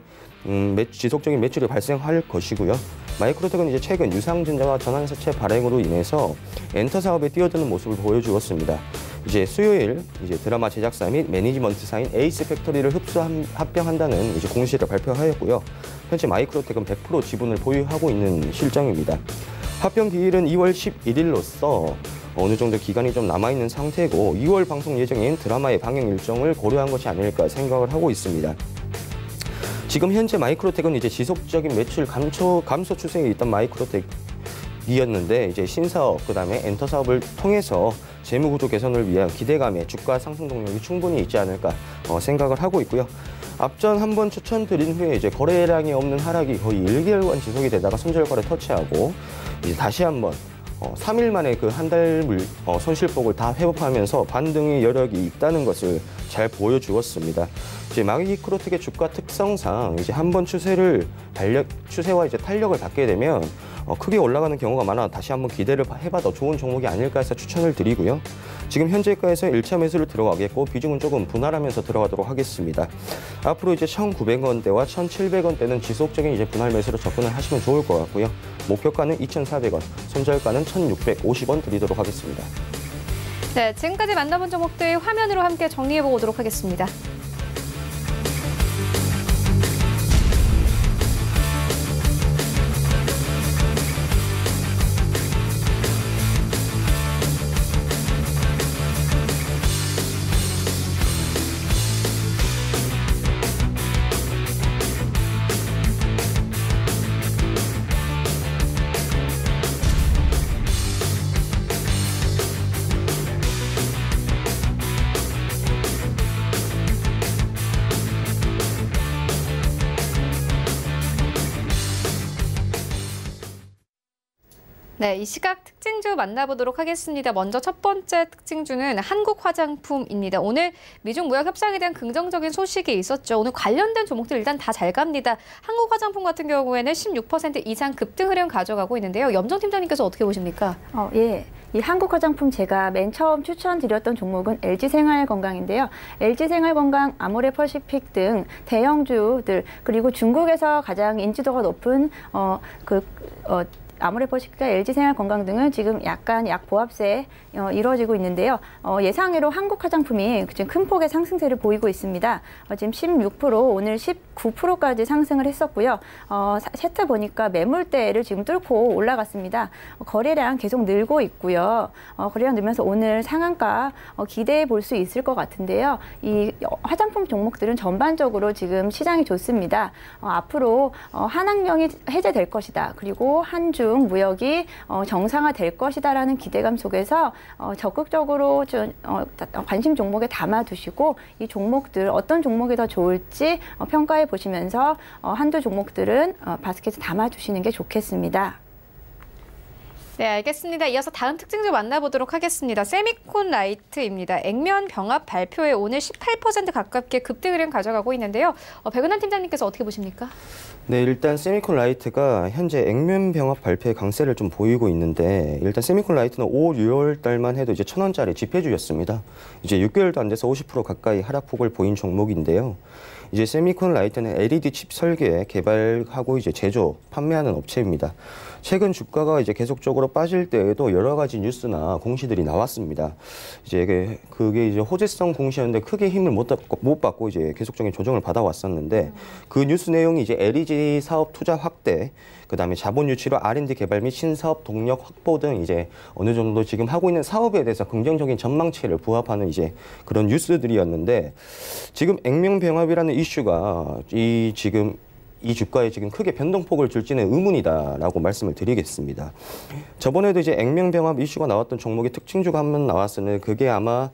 지속적인 매출이 발생할 것이고요. 마이크로텍은 이제 최근 유상증자와 전환사채 발행으로 인해서 엔터 사업에 뛰어드는 모습을 보여주었습니다. 이제 수요일 이제 드라마 제작사 및 매니지먼트사인 에이스 팩토리를 합병한다는 이제 공시를 발표하였고요. 현재 마이크로텍은 100% 지분을 보유하고 있는 실정입니다. 합병 기일은 2월 11일로서 어느 정도 기간이 좀 남아있는 상태고 2월 방송 예정인 드라마의 방영 일정을 고려한 것이 아닐까 생각을 하고 있습니다. 지금 현재 마이크로텍은 이제 지속적인 매출 감소 추세에 있던 마이크로텍이었는데 이제 신사업 그다음에 엔터 사업을 통해서 재무구조 개선을 위한 기대감에 주가 상승 동력이 충분히 있지 않을까 생각을 하고 있고요. 앞전 한번 추천드린 후에 이제 거래량이 없는 하락이 거의 1개월간 지속이 되다가 손절가를 터치하고 이제 다시 한번 3일 만에 그 한 달 손실폭을 다 회복하면서 반등의 여력이 있다는 것을 잘 보여주었습니다. 이제 마이크로텍의 주가 특성상 이제 한번 추세와 이제 탄력을 받게 되면 크게 올라가는 경우가 많아 다시 한번 기대를 해봐도 좋은 종목이 아닐까 해서 추천을 드리고요. 지금 현재가에서 1차 매수를 들어가겠고 비중은 조금 분할하면서 들어가도록 하겠습니다. 앞으로 이제 1,900원대와 1,700원대는 지속적인 이제 분할 매수로 접근을 하시면 좋을 것 같고요. 목표가는 2,400원, 손절가는 1,650원 드리도록 하겠습니다. 네, 지금까지 만나본 종목들 화면으로 함께 정리해보고 오도록 하겠습니다. 네, 이 시각 특징주 만나보도록 하겠습니다. 먼저 첫 번째 특징주는 한국화장품입니다. 오늘 미중 무역 협상에 대한 긍정적인 소식이 있었죠. 오늘 관련된 종목들 일단 다 잘 갑니다. 한국화장품 같은 경우에는 16% 이상 급등 흐름 가져가고 있는데요. 염정 팀장님께서 어떻게 보십니까? 예. 이 한국화장품 제가 맨 처음 추천드렸던 종목은 LG생활건강인데요. LG생활건강, 아모레퍼시픽 등 대형주들 그리고 중국에서 가장 인지도가 높은 아모레퍼시픽과 LG생활건강 등은 지금 약간 약보합세 이루어지고 있는데요. 예상외로 한국화장품이 지금 큰 폭의 상승세를 보이고 있습니다. 지금 16%, 오늘 19%까지 상승을 했었고요. 세트 보니까 매물대를 지금 뚫고 올라갔습니다. 거래량 계속 늘고 있고요. 거래량 늘면서 오늘 상한가 기대해 볼 수 있을 것 같은데요. 이 화장품 종목들은 전반적으로 지금 시장이 좋습니다. 앞으로 한학령이 해제될 것이다. 그리고 한중 무역이 정상화될 것이다라는 기대감 속에서 적극적으로 관심 종목에 담아두시고 이 종목들 어떤 종목이 더 좋을지 평가해 보시면서 한두 종목들은 바스켓에 담아두시는 게 좋겠습니다. 네, 알겠습니다. 이어서 다음 특징주 만나보도록 하겠습니다. 세미콘라이트입니다. 액면 병합 발표에 오늘 18% 가깝게 급등 흐름 가져가고 있는데요. 백은환 팀장님께서 어떻게 보십니까? 네, 일단 세미콘라이트가 현재 액면 병합 발표의 강세를 좀 보이고 있는데 일단 세미콘라이트는 5, 6월 달만 해도 이제 1,000원짜리 지폐주였습니다. 이제 6개월도 안 돼서 50% 가까이 하락폭을 보인 종목인데요. 이제 세미콘라이트는 LED 칩 설계, 개발하고 이제 제조, 판매하는 업체입니다. 최근 주가가 이제 계속적으로 빠질 때에도 여러 가지 뉴스나 공시들이 나왔습니다. 이제 그게 이제 호재성 공시였는데 크게 힘을 못 받고 이제 계속적인 조정을 받아왔었는데 그 뉴스 내용이 이제 LED 사업 투자 확대, 그다음에 자본 유치로 R&D 개발 및 신사업 동력 확보 등 이제 어느 정도 지금 하고 있는 사업에 대해서 긍정적인 전망치를 부합하는 이제 그런 뉴스들이었는데 지금 액면병합이라는 이슈가 지금 이 주가에 지금 크게 변동폭을 줄지는 의문이다라고 말씀을 드리겠습니다. 저번에도 이제 액면병합 이슈가 나왔던 종목의 특징주가 한 번 나왔었는데 그게 아마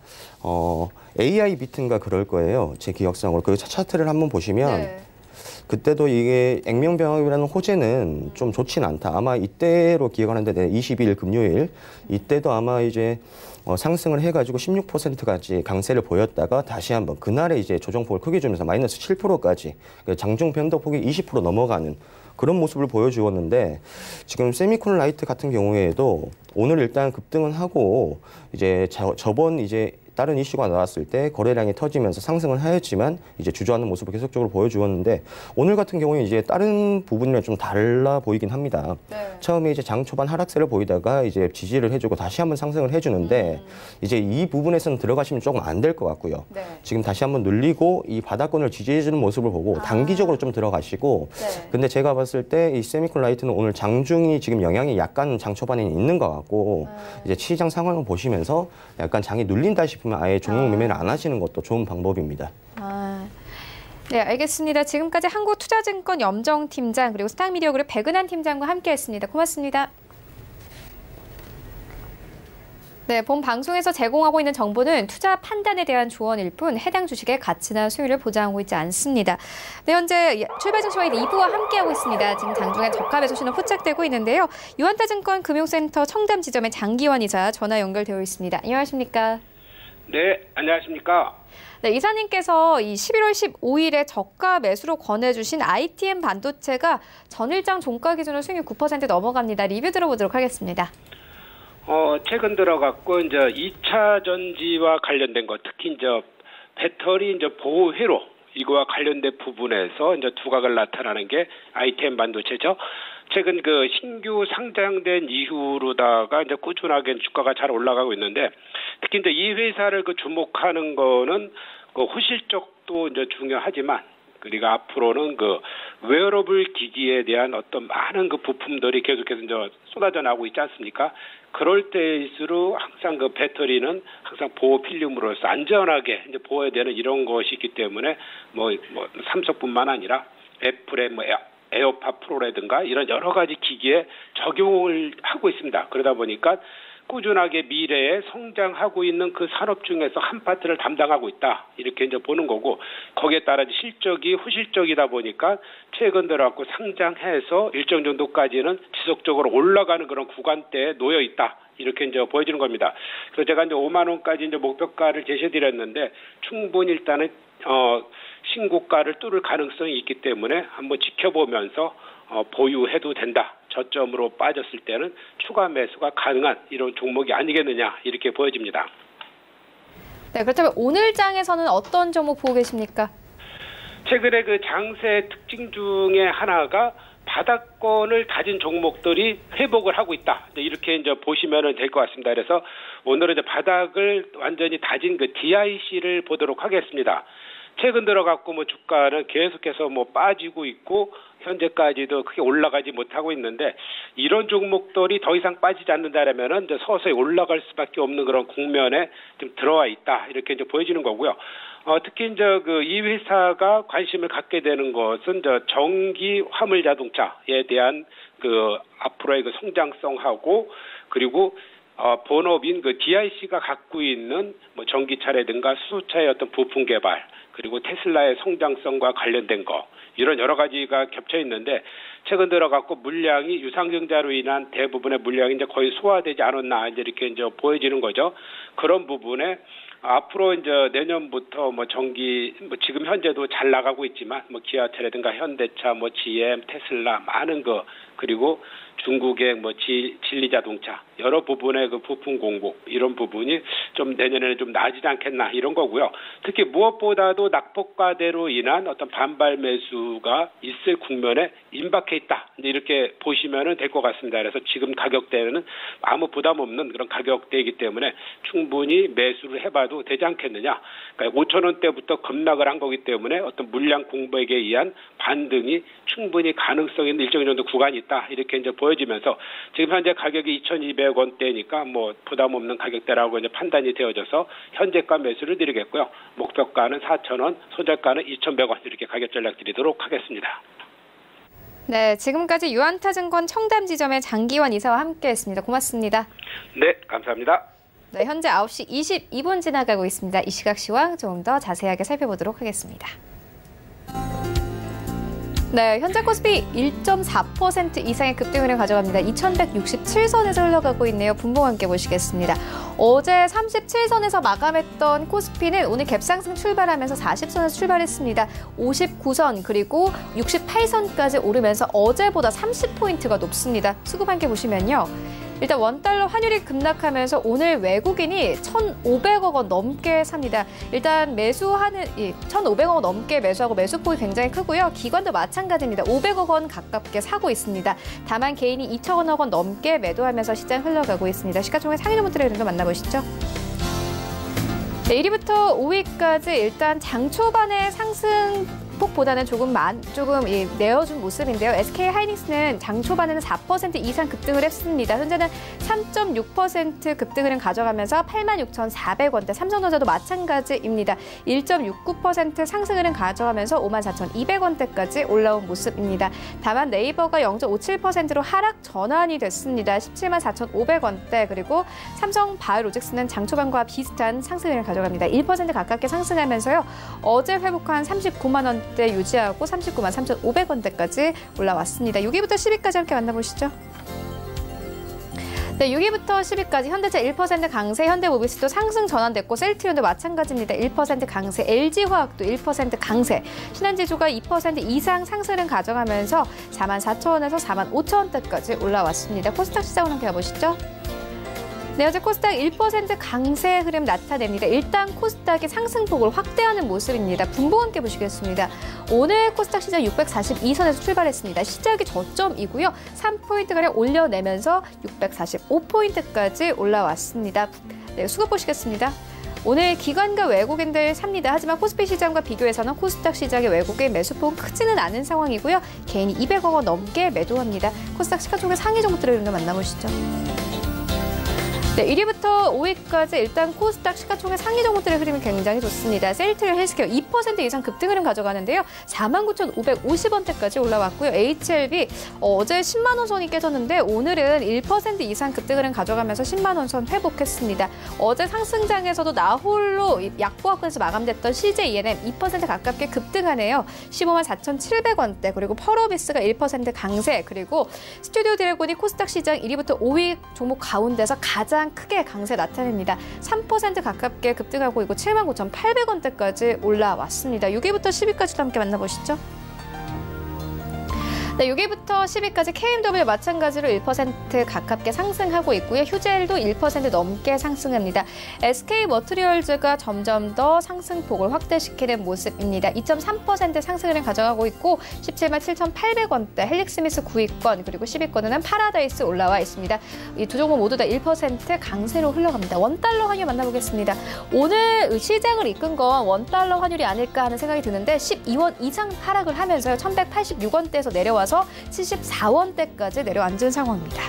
AI 비트인가 그럴 거예요. 제 기억상으로 그 차트를 한번 보시면 네. 그때도 이게 액면병합이라는 호재는 좀 좋진 않다. 아마 이때로 기억하는데 22일 금요일 이때도 아마 이제 상승을 해가지고 16%까지 강세를 보였다가 다시 한번 그날에 이제 조정폭을 크게 주면서 마이너스 7%까지 장중 변동폭이 20% 넘어가는 그런 모습을 보여주었는데 지금 세미콘라이트 같은 경우에도 오늘 일단 급등은 하고 이제 저번 이제 다른 이슈가 나왔을 때 거래량이 터지면서 상승을 하였지만 이제 주저하는 모습을 계속적으로 보여주었는데 오늘 같은 경우에 이제 다른 부분이랑 좀 달라 보이긴 합니다. 네. 처음에 이제 장 초반 하락세를 보이다가 이제 지지를 해주고 다시 한번 상승을 해주는데 이제 이 부분에서는 들어가시면 조금 안 될 것 같고요. 네. 지금 다시 한번 눌리고 이 바닥권을 지지해주는 모습을 보고 단기적으로 좀 들어가시고 네. 근데 제가 봤을 때 이 세미콘라이트는 오늘 장중이 지금 영향이 약간 장 초반에 있는 것 같고 이제 시장 상황을 보시면서 약간 장이 눌린다 싶으면 아예 종목 매매를 안 하시는 것도 좋은 방법입니다. 네, 알겠습니다. 지금까지 한국투자증권 염정팀장 그리고 스탁미디어그룹 백은한 팀장과 함께했습니다. 고맙습니다. 네, 본 방송에서 제공하고 있는 정보는 투자 판단에 대한 조언일 뿐 해당 주식의 가치나 수익을 보장하고 있지 않습니다. 네, 현재 출발증시와의 2부와 함께하고 있습니다. 지금 장중에 저가 매수 신호 포착되고 있는데요. 유한타증권 금융센터 청담 지점의 장기원 이사 전화 연결되어 있습니다. 안녕하십니까? 네, 안녕하십니까? 네, 이사님께서 이 11월 15일에 저가 매수로 권해주신 ITM 반도체가 전일장 종가 기준으로 수익률 9% 넘어갑니다. 리뷰 들어보도록 하겠습니다. 최근 들어갖고 이제 2차 전지와 관련된 것, 특히 이제 배터리 이제 보호 회로 이거와 관련된 부분에서 이제 두각을 나타나는 게 ITM 반도체죠. 최근 그 신규 상장된 이후로다가 이제 꾸준하게 주가가 잘 올라가고 있는데, 특히 이제 이 회사를 그 주목하는 거는 그 호실적도 이제 중요하지만, 그리고 앞으로는 그 웨어러블 기기에 대한 어떤 많은 그 부품들이 계속해서 이제 쏟아져 나오고 있지 않습니까? 그럴 때일수록 항상 그 배터리는 항상 보호 필름으로서 안전하게 이제 보호해야 되는 이런 것이 있기 때문에 뭐 삼성뿐만 아니라 애플의 뭐 에어팟 프로라든가 이런 여러 가지 기기에 적용을 하고 있습니다. 그러다 보니까 꾸준하게 미래에 성장하고 있는 그 산업 중에서 한 파트를 담당하고 있다. 이렇게 이제 보는 거고, 거기에 따라 실적이 후실적이다 보니까 최근 들어갖고 상장해서 일정 정도까지는 지속적으로 올라가는 그런 구간대에 놓여 있다. 이렇게 이제 보여지는 겁니다. 그래서 제가 이제 5만 원까지 이제 목표가를 제시드렸는데 충분히 일단은 신고가를 뚫을 가능성이 있기 때문에 한번 지켜보면서 보유해도 된다. 저점으로 빠졌을 때는 추가 매수가 가능한 이런 종목이 아니겠느냐 이렇게 보여집니다. 네, 그렇다면 오늘 장에서는 어떤 종목 보고 계십니까? 최근에 그 장세 특징 중에 하나가 바닥권을 다진 종목들이 회복을 하고 있다. 이렇게 이제 보시면 될 것 같습니다. 그래서 오늘은 이제 바닥을 완전히 다진 그 DIC를 보도록 하겠습니다. 최근 들어갖고 뭐 주가는 계속해서 뭐 빠지고 있고 현재까지도 크게 올라가지 못하고 있는데, 이런 종목들이 더 이상 빠지지 않는다라면은 이제 서서히 올라갈 수밖에 없는 그런 국면에 좀 들어와 있다. 이렇게 이제 보여지는 거고요. 특히 이제 그 이 회사가 관심을 갖게 되는 것은 이제 전기 화물 자동차에 대한 그 앞으로의 그 성장성하고, 그리고 본업인 그 DIC가 갖고 있는 뭐 전기차라든가 수소차의 어떤 부품 개발, 그리고 테슬라의 성장성과 관련된 거, 이런 여러 가지가 겹쳐 있는데, 최근 들어갖고 물량이 유상증자로 인한 대부분의 물량이 이제 거의 소화되지 않았나 이제 이렇게 보여지는 거죠. 그런 부분에 앞으로 이제 내년부터 뭐 전기, 뭐 지금 현재도 잘 나가고 있지만 뭐 기아차라든가 현대차, 뭐 GM, 테슬라 많은 거, 그리고 중국의 뭐 진리자동차 여러 부분의 그 부품 공급, 이런 부분이 좀 내년에는 좀 나아지지 않겠나 이런 거고요. 특히 무엇보다도 낙폭과대로 인한 어떤 반발 매수가 있을 국면에 임박해 있다. 이렇게 보시면 될 것 같습니다. 그래서 지금 가격대는 아무 부담 없는 그런 가격대이기 때문에 충분히 매수를 해봐도 되지 않겠느냐. 그러니까 5천 원대부터 급락을 한 거기 때문에 어떤 물량 공백에 의한 반등이 충분히 가능성 있는 일정 정도 구간이 있다. 이렇게 이제 보여지면서 지금 현재 가격이 2,200원대니까 뭐 부담 없는 가격대라고 이제 판단이 되어져서 현재가 매수를 드리겠고요. 목표가는 4,000원, 소재가는 2,100원 이렇게 가격 전략 드리도록 하겠습니다. 네, 지금까지 유한타증권 청담 지점의 장기원 이사와 함께했습니다. 고맙습니다. 네, 감사합니다. 네, 현재 9시 22분 지나가고 있습니다. 이 시각 시황 조금 더 자세하게 살펴보도록 하겠습니다. 네, 현재 코스피 1.4% 이상의 급등을 가져갑니다. 2167선에서 흘러가고 있네요. 분봉 함께 보시겠습니다. 어제 37선에서 마감했던 코스피는 오늘 갭상승 출발하면서 40선에서 출발했습니다. 59선 그리고 68선까지 오르면서 어제보다 30포인트가 높습니다. 수급 함께 보시면요. 일단 원달러 환율이 급락하면서 오늘 외국인이 1,500억 원 넘게 삽니다. 일단 매수하는 1,500억 원 넘게 매수하고 매수폭이 굉장히 크고요. 기관도 마찬가지입니다. 500억 원 가깝게 사고 있습니다. 다만 개인이 2천억 원 넘게 매도하면서 시장 흘러가고 있습니다. 시가총액 상위 노트 트레이더 만나보시죠. 네, 1위부터 5위까지 일단 장 초반에 상승 대폭보다는 조금 내어준 모습인데요. SK 하이닉스는 장 초반에는 4% 이상 급등을 했습니다. 현재는 3.6% 급등을 가져가면서 86,400원대, 삼성전자도 마찬가지입니다. 1.69% 상승을 가져가면서 54,200원대까지 올라온 모습입니다. 다만 네이버가 0.57%로 하락 전환이 됐습니다. 174,500원대, 그리고 삼성 바이오로직스는 장 초반과 비슷한 상승을 가져갑니다. 1% 가깝게 상승하면서요. 어제 회복한 39만 원대 유지하고 39만 3,500원대까지 올라왔습니다. 6위부터 10위까지 함께 만나보시죠. 네, 6위부터 10위까지 현대차 1% 강세, 현대모비스도 상승 전환됐고 셀트리온도 마찬가지입니다. 1% 강세, LG화학도 1% 강세, 신한지주가 2% 이상 상승을 가져가면서 44,000원에서 45,000원대까지 올라왔습니다. 코스닥 시장으로 함께 가보시죠. 네, 어제 코스닥 1% 강세 흐름 나타냅니다. 일단 코스닥이 상승폭을 확대하는 모습입니다. 분봉 함께 보시겠습니다. 오늘 코스닥 시장 642선에서 출발했습니다. 시작이 저점이고요. 3포인트가량 올려내면서 645포인트까지 올라왔습니다. 네, 수급 보시겠습니다. 오늘 기관과 외국인들 삽니다. 하지만 코스피 시장과 비교해서는 코스닥 시장의 외국인 매수폭은 크지는 않은 상황이고요. 개인이 200억 원 넘게 매도합니다. 코스닥 시가총액 상위 종목들을 만나보시죠. 네, 1위부터 5위까지 일단 코스닥 시가총액 상위 종목들의 흐름이 굉장히 좋습니다. 셀트리온 헬스케어 2% 이상 급등 흐름 가져가는데요. 49,550원대까지 올라왔고요. HLB 어제 10만 원 선이 깨졌는데 오늘은 1% 이상 급등 흐름 가져가면서 10만 원 선 회복했습니다. 어제 상승장에서도 나홀로 약보합권에서 마감됐던 CJ ENM 2% 가깝게 급등하네요. 15만 4,700원대, 그리고 펄어비스가 1% 강세, 그리고 스튜디오 드래곤이 코스닥 시장 1위부터 5위 종목 가운데서 가장 크게 강세 나타냅니다. 3% 가깝게 급등하고 있고 79,800원대까지 올라왔습니다. 6위부터 10위까지도 함께 만나보시죠. 네, 6위부터 10위까지 KMW 마찬가지로 1% 가깝게 상승하고 있고요. 휴젤도 1% 넘게 상승합니다. SK머티리얼즈가 점점 더 상승폭을 확대시키는 모습입니다. 2.3% 상승을 가져가고 있고 17만 7,800원대, 헬릭스미스 9위권, 그리고 10위권에는 파라다이스 올라와 있습니다. 이 두 종목 모두 다 1% 강세로 흘러갑니다. 원달러 환율 만나보겠습니다. 오늘 시장을 이끈 건 원달러 환율이 아닐까 하는 생각이 드는데 12원 이상 하락을 하면서요. 1,186원대에서 내려와 74원대까지 내려앉은 상황입니다.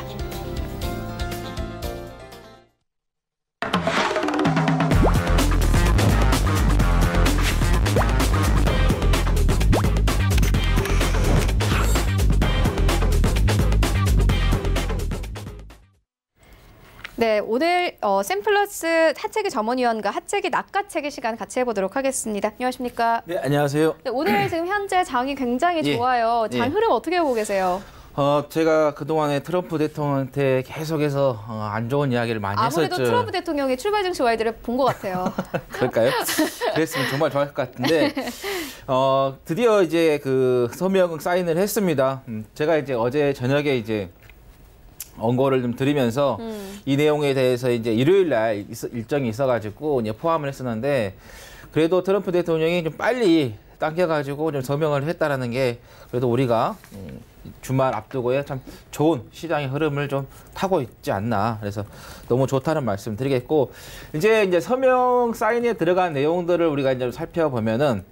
네, 오늘 샘플러스 하체기 전문위원과 하체기 낚아채기 시간 같이 해보도록 하겠습니다. 안녕하십니까? 네, 안녕하세요. 네, 오늘 지금 현재 장이 굉장히 좋아요. 장 흐름 어떻게 보고 계세요? 제가 그동안에 트럼프 대통령한테 계속해서 안 좋은 이야기를 많이 했었죠. 아무래도 트럼프 대통령이 출발 증시 와이드를 본 것 같아요. 그럴까요? 그랬으면 정말 좋을 것 같은데 드디어 이제 그 서명 사인을 했습니다. 제가 이제 어제 저녁에 이제 언거를 좀 드리면서 이 내용에 대해서 이제 일요일 날 일정이 있어가지고 이제 포함을 했었는데 그래도 트럼프 대통령이 좀 빨리 당겨가지고 좀 서명을 했다라는 게 그래도 우리가 주말 앞두고에 참 좋은 시장의 흐름을 좀 타고 있지 않나. 그래서 너무 좋다는 말씀 드리겠고 이제 서명 사인에 들어간 내용들을 우리가 이제 살펴보면은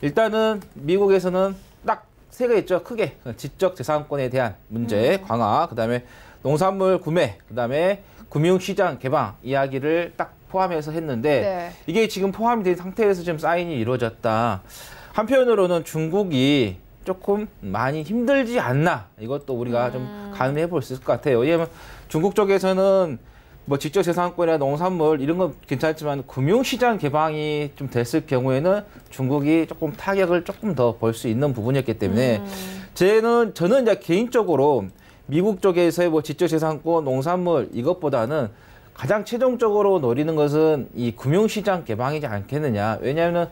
일단은 미국에서는 딱 세 개 있죠. 크게 지적 재산권에 대한 문제 강화, 그다음에 농산물 구매, 그다음에 금융시장 개방 이야기를 딱 포함해서 했는데 네. 이게 지금 포함이 된 상태에서 지금 사인이 이루어졌다. 한편으로는 중국이 조금 많이 힘들지 않나. 이것도 우리가 좀 가늠해 볼 수 있을 것 같아요. 왜냐하면 중국 쪽에서는 뭐 지적재산권이나 농산물 이런 건 괜찮지만 금융시장 개방이 좀 됐을 경우에는 중국이 조금 타격을 조금 더 볼 수 있는 부분이었기 때문에 저는 이제 개인적으로 미국 쪽에서의 뭐 지적재산권, 농산물 이것보다는 가장 최종적으로 노리는 것은 이 금융시장 개방이지 않겠느냐. 왜냐하면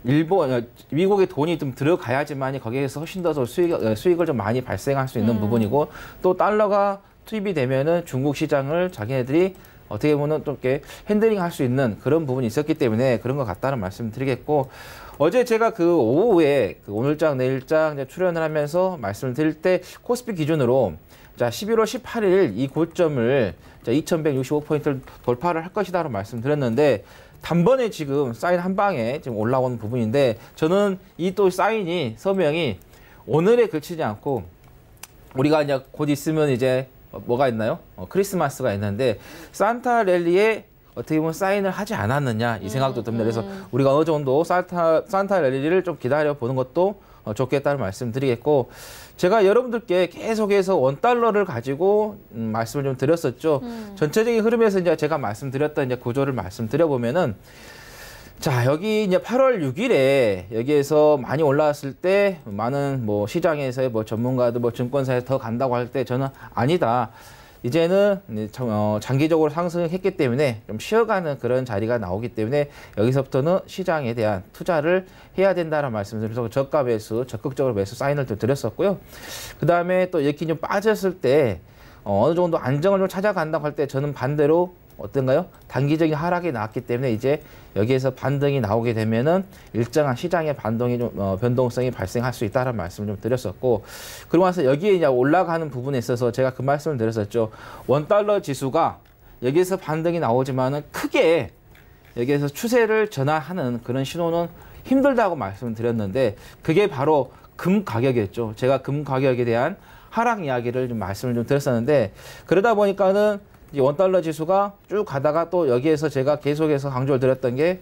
미국의 돈이 좀 들어가야지만 거기에서 훨씬 더 수익을 좀 많이 발생할 수 있는 부분이고 또 달러가 투입이 되면은 중국 시장을 자기네들이 어떻게 보면 또 이렇게 핸들링 할 수 있는 그런 부분이 있었기 때문에 그런 것 같다는 말씀 드리겠고 어제 제가 그 오후에 그 오늘장 내일장 이제 출연을 하면서 말씀을 드릴 때 코스피 기준으로 자 11월 18일 이 고점을 자 2165포인트를 돌파를 할 것이다라고 말씀드렸는데 단번에 지금 사인 한 방에 지금 올라오는 부분인데 저는 이 또 사인이 서명이 오늘에 그치지 않고 우리가 이제 곧 있으면 이제 뭐가 있나요? 크리스마스가 있는데 산타 랠리에 어떻게 보면 사인을 하지 않았느냐 이 생각도 듭니다. 그래서 우리가 어느 정도 산타 랠리를 좀 기다려 보는 것도 좋겠다는 말씀 드리겠고 제가 여러분들께 계속해서 $1를 가지고 말씀을 좀 드렸었죠. 전체적인 흐름에서 이제 제가 말씀드렸던 이제 구조를 말씀드려보면은 자, 여기 이제 8월 6일에 여기에서 많이 올라왔을 때 많은 뭐 시장에서의 뭐 전문가들 뭐 증권사에 더 간다고 할 때 저는 아니다. 이제는 장기적으로 상승했기 때문에 좀 쉬어가는 그런 자리가 나오기 때문에 여기서부터는 시장에 대한 투자를 해야 된다는 말씀을 드려서 저가 매수, 적극적으로 매수 사인을 또 드렸었고요. 그 다음에 또 이렇게 좀 빠졌을 때 어느 정도 안정을 좀 찾아간다고 할 때 저는 반대로 어떤가요? 단기적인 하락이 나왔기 때문에 이제 여기에서 반등이 나오게 되면은 일정한 시장의 반동이 좀 변동성이 발생할 수 있다는 말씀을 좀 드렸었고 그러고 나서 여기에 이제 올라가는 부분에 있어서 제가 그 말씀을 드렸었죠. $1 지수가 여기에서 반등이 나오지만은 크게 여기에서 추세를 전환하는 그런 신호는 힘들다고 말씀을 드렸는데 그게 바로 금 가격이었죠. 제가 금 가격에 대한 하락 이야기를 좀 말씀을 좀 드렸었는데 그러다 보니까는 이 $1 지수가 쭉 가다가 또 여기에서 제가 계속해서 강조를 드렸던 게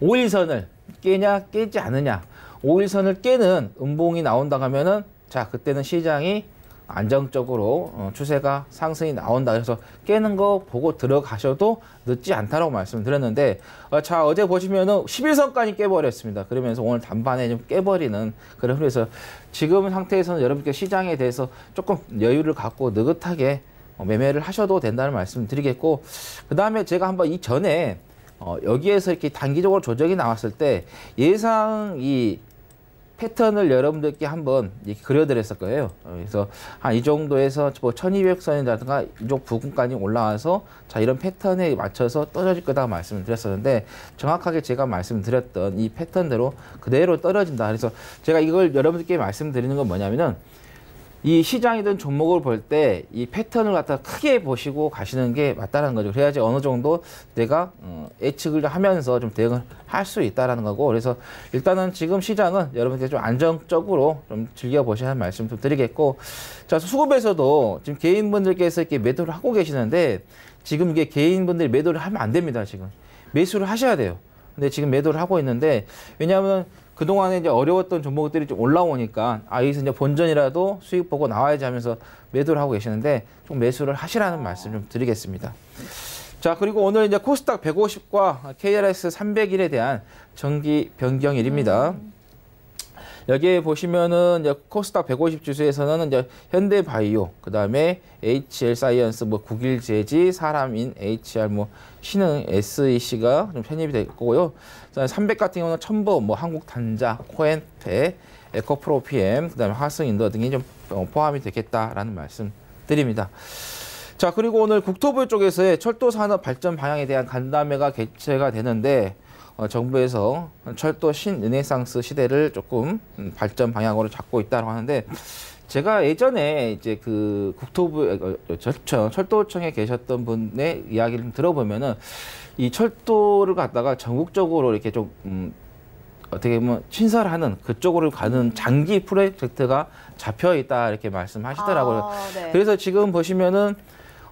5일선을 깨냐 깨지 않느냐 5일선을 깨는 음봉이 나온다 하면은 자 그때는 시장이 안정적으로 추세가 상승이 나온다 그래서 깨는 거 보고 들어가셔도 늦지 않다라고 말씀을 드렸는데 자 어제 보시면은 11선까지 깨버렸습니다. 그러면서 오늘 단반에 좀 깨버리는 그런 흐름에서 지금 상태에서는 여러분께 시장에 대해서 조금 여유를 갖고 느긋하게 매매를 하셔도 된다는 말씀 드리겠고 그 다음에 제가 한번 이 전에 여기에서 이렇게 단기적으로 조정이 나왔을 때 예상 이 패턴을 여러분들께 한번 이렇게 그려드렸을 거예요. 그래서 한 이 정도에서 뭐 1200선이라든가 이쪽 부근까지 올라와서 자 이런 패턴에 맞춰서 떨어질 거다 말씀을 드렸었는데 정확하게 제가 말씀드렸던 이 패턴대로 그대로 떨어진다. 그래서 제가 이걸 여러분들께 말씀드리는 건 뭐냐면은 이 시장이든 종목을 볼 때 이 패턴을 갖다 크게 보시고 가시는 게 맞다는 거죠. 그래야지 어느 정도 내가 예측을 하면서 좀 대응을 할 수 있다라는 거고 그래서 일단은 지금 시장은 여러분께 좀 안정적으로 좀 즐겨보셔야 하는 말씀 좀 드리겠고 자 수급에서도 지금 개인분들께서 이렇게 매도를 하고 계시는데 지금 이게 개인분들이 매도를 하면 안 됩니다. 지금 매수를 하셔야 돼요. 근데 지금 매도를 하고 있는데 왜냐하면 그동안에 이제 어려웠던 종목들이 좀 올라오니까 여기서 이제 본전이라도 수익 보고 나와야지 하면서 매도를 하고 계시는데 좀 매수를 하시라는 말씀 좀 드리겠습니다. 자, 그리고 오늘 이제 코스닥 150과 KRX 300일에 대한 정기 변경일입니다. 여기에 보시면은 이제 코스닥 150 지수에서는 이제 현대바이오, 그 다음에 HL 사이언스, 뭐 국일제지, 사람인, HR, 뭐 신흥, SEC가 좀 편입이 될 거고요. 300 같은 경우는 첨보, 뭐 한국단자, 코엔페, 에코프로 PM, 그 다음에 화승인더 등이 좀 포함이 되겠다라는 말씀 드립니다. 자, 그리고 오늘 국토부 쪽에서의 철도산업 발전 방향에 대한 간담회가 개최가 되는데 정부에서 철도 신르네상스 시대를 조금 발전 방향으로 잡고 있다고 하는데 제가 예전에 이제 그 국토부 철도청에 계셨던 분의 이야기를 좀 들어보면은 이 철도를 갖다가 전국적으로 이렇게 좀 어떻게 보면 신설하는 그쪽으로 가는 장기 프로젝트가 잡혀 있다 이렇게 말씀하시더라고요. 네. 그래서 지금 보시면은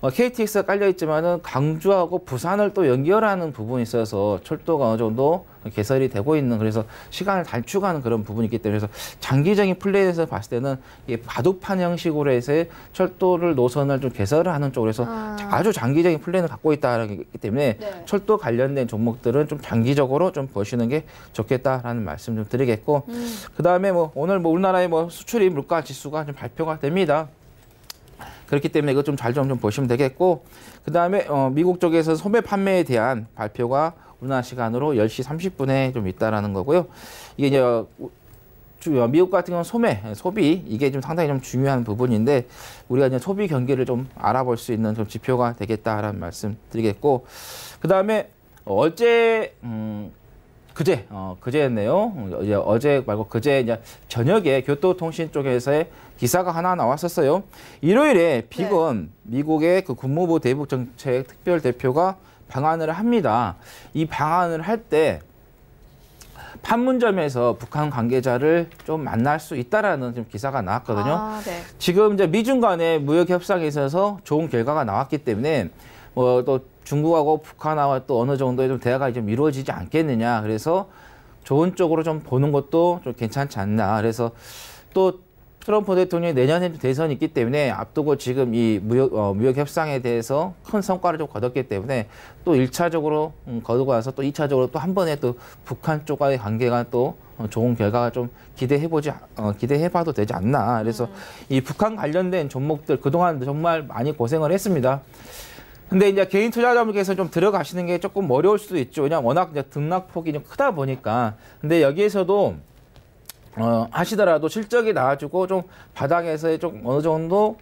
KTX가 깔려 있지만은 강주하고 부산을 또 연결하는 부분이 있어서 철도가 어느 정도 개설이 되고 있는 그래서 시간을 단축하는 그런 부분이 있기 때문에 그래서 장기적인 플레이에서 봤을 때는 이게 바둑판 형식으로 해서 철도를 노선을 좀 개설을 하는 쪽으로 해서 아주 장기적인 플레이를 갖고 있다기 때문에 네. 철도 관련된 종목들은 좀 장기적으로 좀 보시는 게 좋겠다라는 말씀 좀 드리겠고 그 다음에 뭐 오늘 뭐 우리나라의 뭐 수출입 물가 지수가 좀 발표가 됩니다. 그렇기 때문에 이거 좀 잘 좀 보시면 되겠고 그 다음에 미국 쪽에서 소매 판매에 대한 발표가 우리나라 시간으로 10시 30분에 좀 있다라는 거고요. 이게 이제 미국 같은 경우는 소비 이게 좀 상당히 좀 중요한 부분인데 우리가 이제 소비 경기를 좀 알아볼 수 있는 좀 지표가 되겠다라는 말씀 드리겠고 그 다음에 그제였네요. 이제 어제 말고 그제 이제 저녁에 교토통신 쪽에서의 기사가 하나 나왔었어요. 일요일에 미국의 그 국무부 대북정책 특별 대표가 방한을 합니다. 이 방한을 할 때 판문점에서 북한 관계자를 좀 만날 수 있다라는 좀 기사가 나왔거든요. 아, 네. 지금 이제 미중 간의 무역 협상에 있어서 좋은 결과가 나왔기 때문에 뭐 또 중국하고 북한하고 또 어느 정도의 좀 대화가 좀 이루어지지 않겠느냐. 그래서 좋은 쪽으로 좀 보는 것도 좀 괜찮지 않나. 그래서 또 트럼프 대통령이 내년에 대선이 있기 때문에 앞두고 지금 이 무역 협상에 대해서 큰 성과를 좀 거뒀기 때문에 또 1차적으로 거두고 나서 또 2차적으로 또 한 번에 또 북한 쪽과의 관계가 또 좋은 결과가 좀 기대해봐도 되지 않나. 그래서 이 북한 관련된 종목들 그동안 정말 많이 고생을 했습니다. 근데 이제 개인 투자자분께서 좀 들어가시는 게 조금 어려울 수도 있죠. 왜냐면 워낙 이제 등락폭이 좀 크다 보니까. 근데 여기에서도 하시더라도 실적이 나와주고 좀 바닥에서의 좀 어느 정도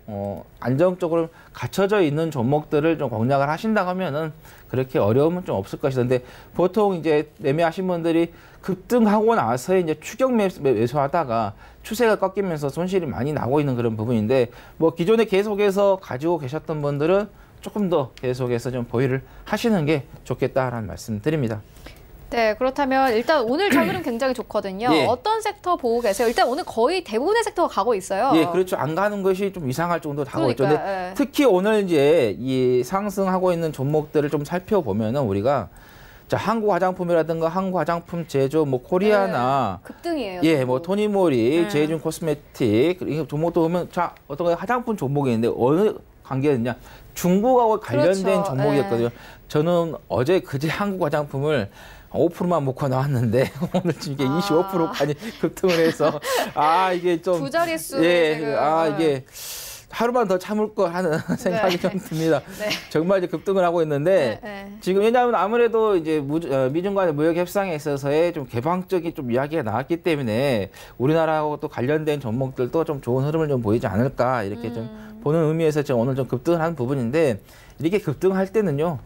안정적으로 갖춰져 있는 종목들을 좀 공략을 하신다고 하면은 그렇게 어려움은 좀 없을 것이던데 보통 이제 매매하신 분들이 급등하고 나서 이제 추격 매수하다가 추세가 꺾이면서 손실이 많이 나고 있는 그런 부분인데 뭐 기존에 계속해서 가지고 계셨던 분들은 조금 더 계속해서 좀 보유를 하시는 게 좋겠다라는 말씀 드립니다. 네, 그렇다면 일단 오늘 장흐름 굉장히 좋거든요. 예. 어떤 섹터 보고 계세요? 일단 오늘 거의 대부분의 섹터가 가고 있어요. 예, 그렇죠. 안 가는 것이 좀 이상할 정도로 가고 있죠. 근데 예. 특히 오늘 이제 이 상승하고 있는 종목들을 좀 살펴보면은 우리가 자, 한국 화장품이라든가 한국 화장품 제조, 뭐 코리아나 급등이에요. 예, 뭐 토니모리, 제이준 코스메틱 이 종목도 보면 자, 어떤 화장품 종목인데 어느 관계였냐? 중국하고 관련된 그렇죠. 종목이었거든요. 저는 어제 그제 한국 화장품을 5%만 먹고 나왔는데 오늘 지금 이게 25%까지 급등을 해서 이게 좀 두 자릿수 이게 하루만 더 참을 거 하는 생각이 좀 듭니다. 네. 정말 이제 급등을 하고 있는데 지금 왜냐하면 아무래도 이제 미중 간의 무역 협상에 있어서의 좀 개방적인 좀 이야기가 나왔기 때문에 우리나라하고 또 관련된 종목들도 좀 좋은 흐름을 좀 보이지 않을까 이렇게 좀 보는 의미에서 지금 오늘 좀 급등을 하는 부분인데 이렇게 급등할 때는요.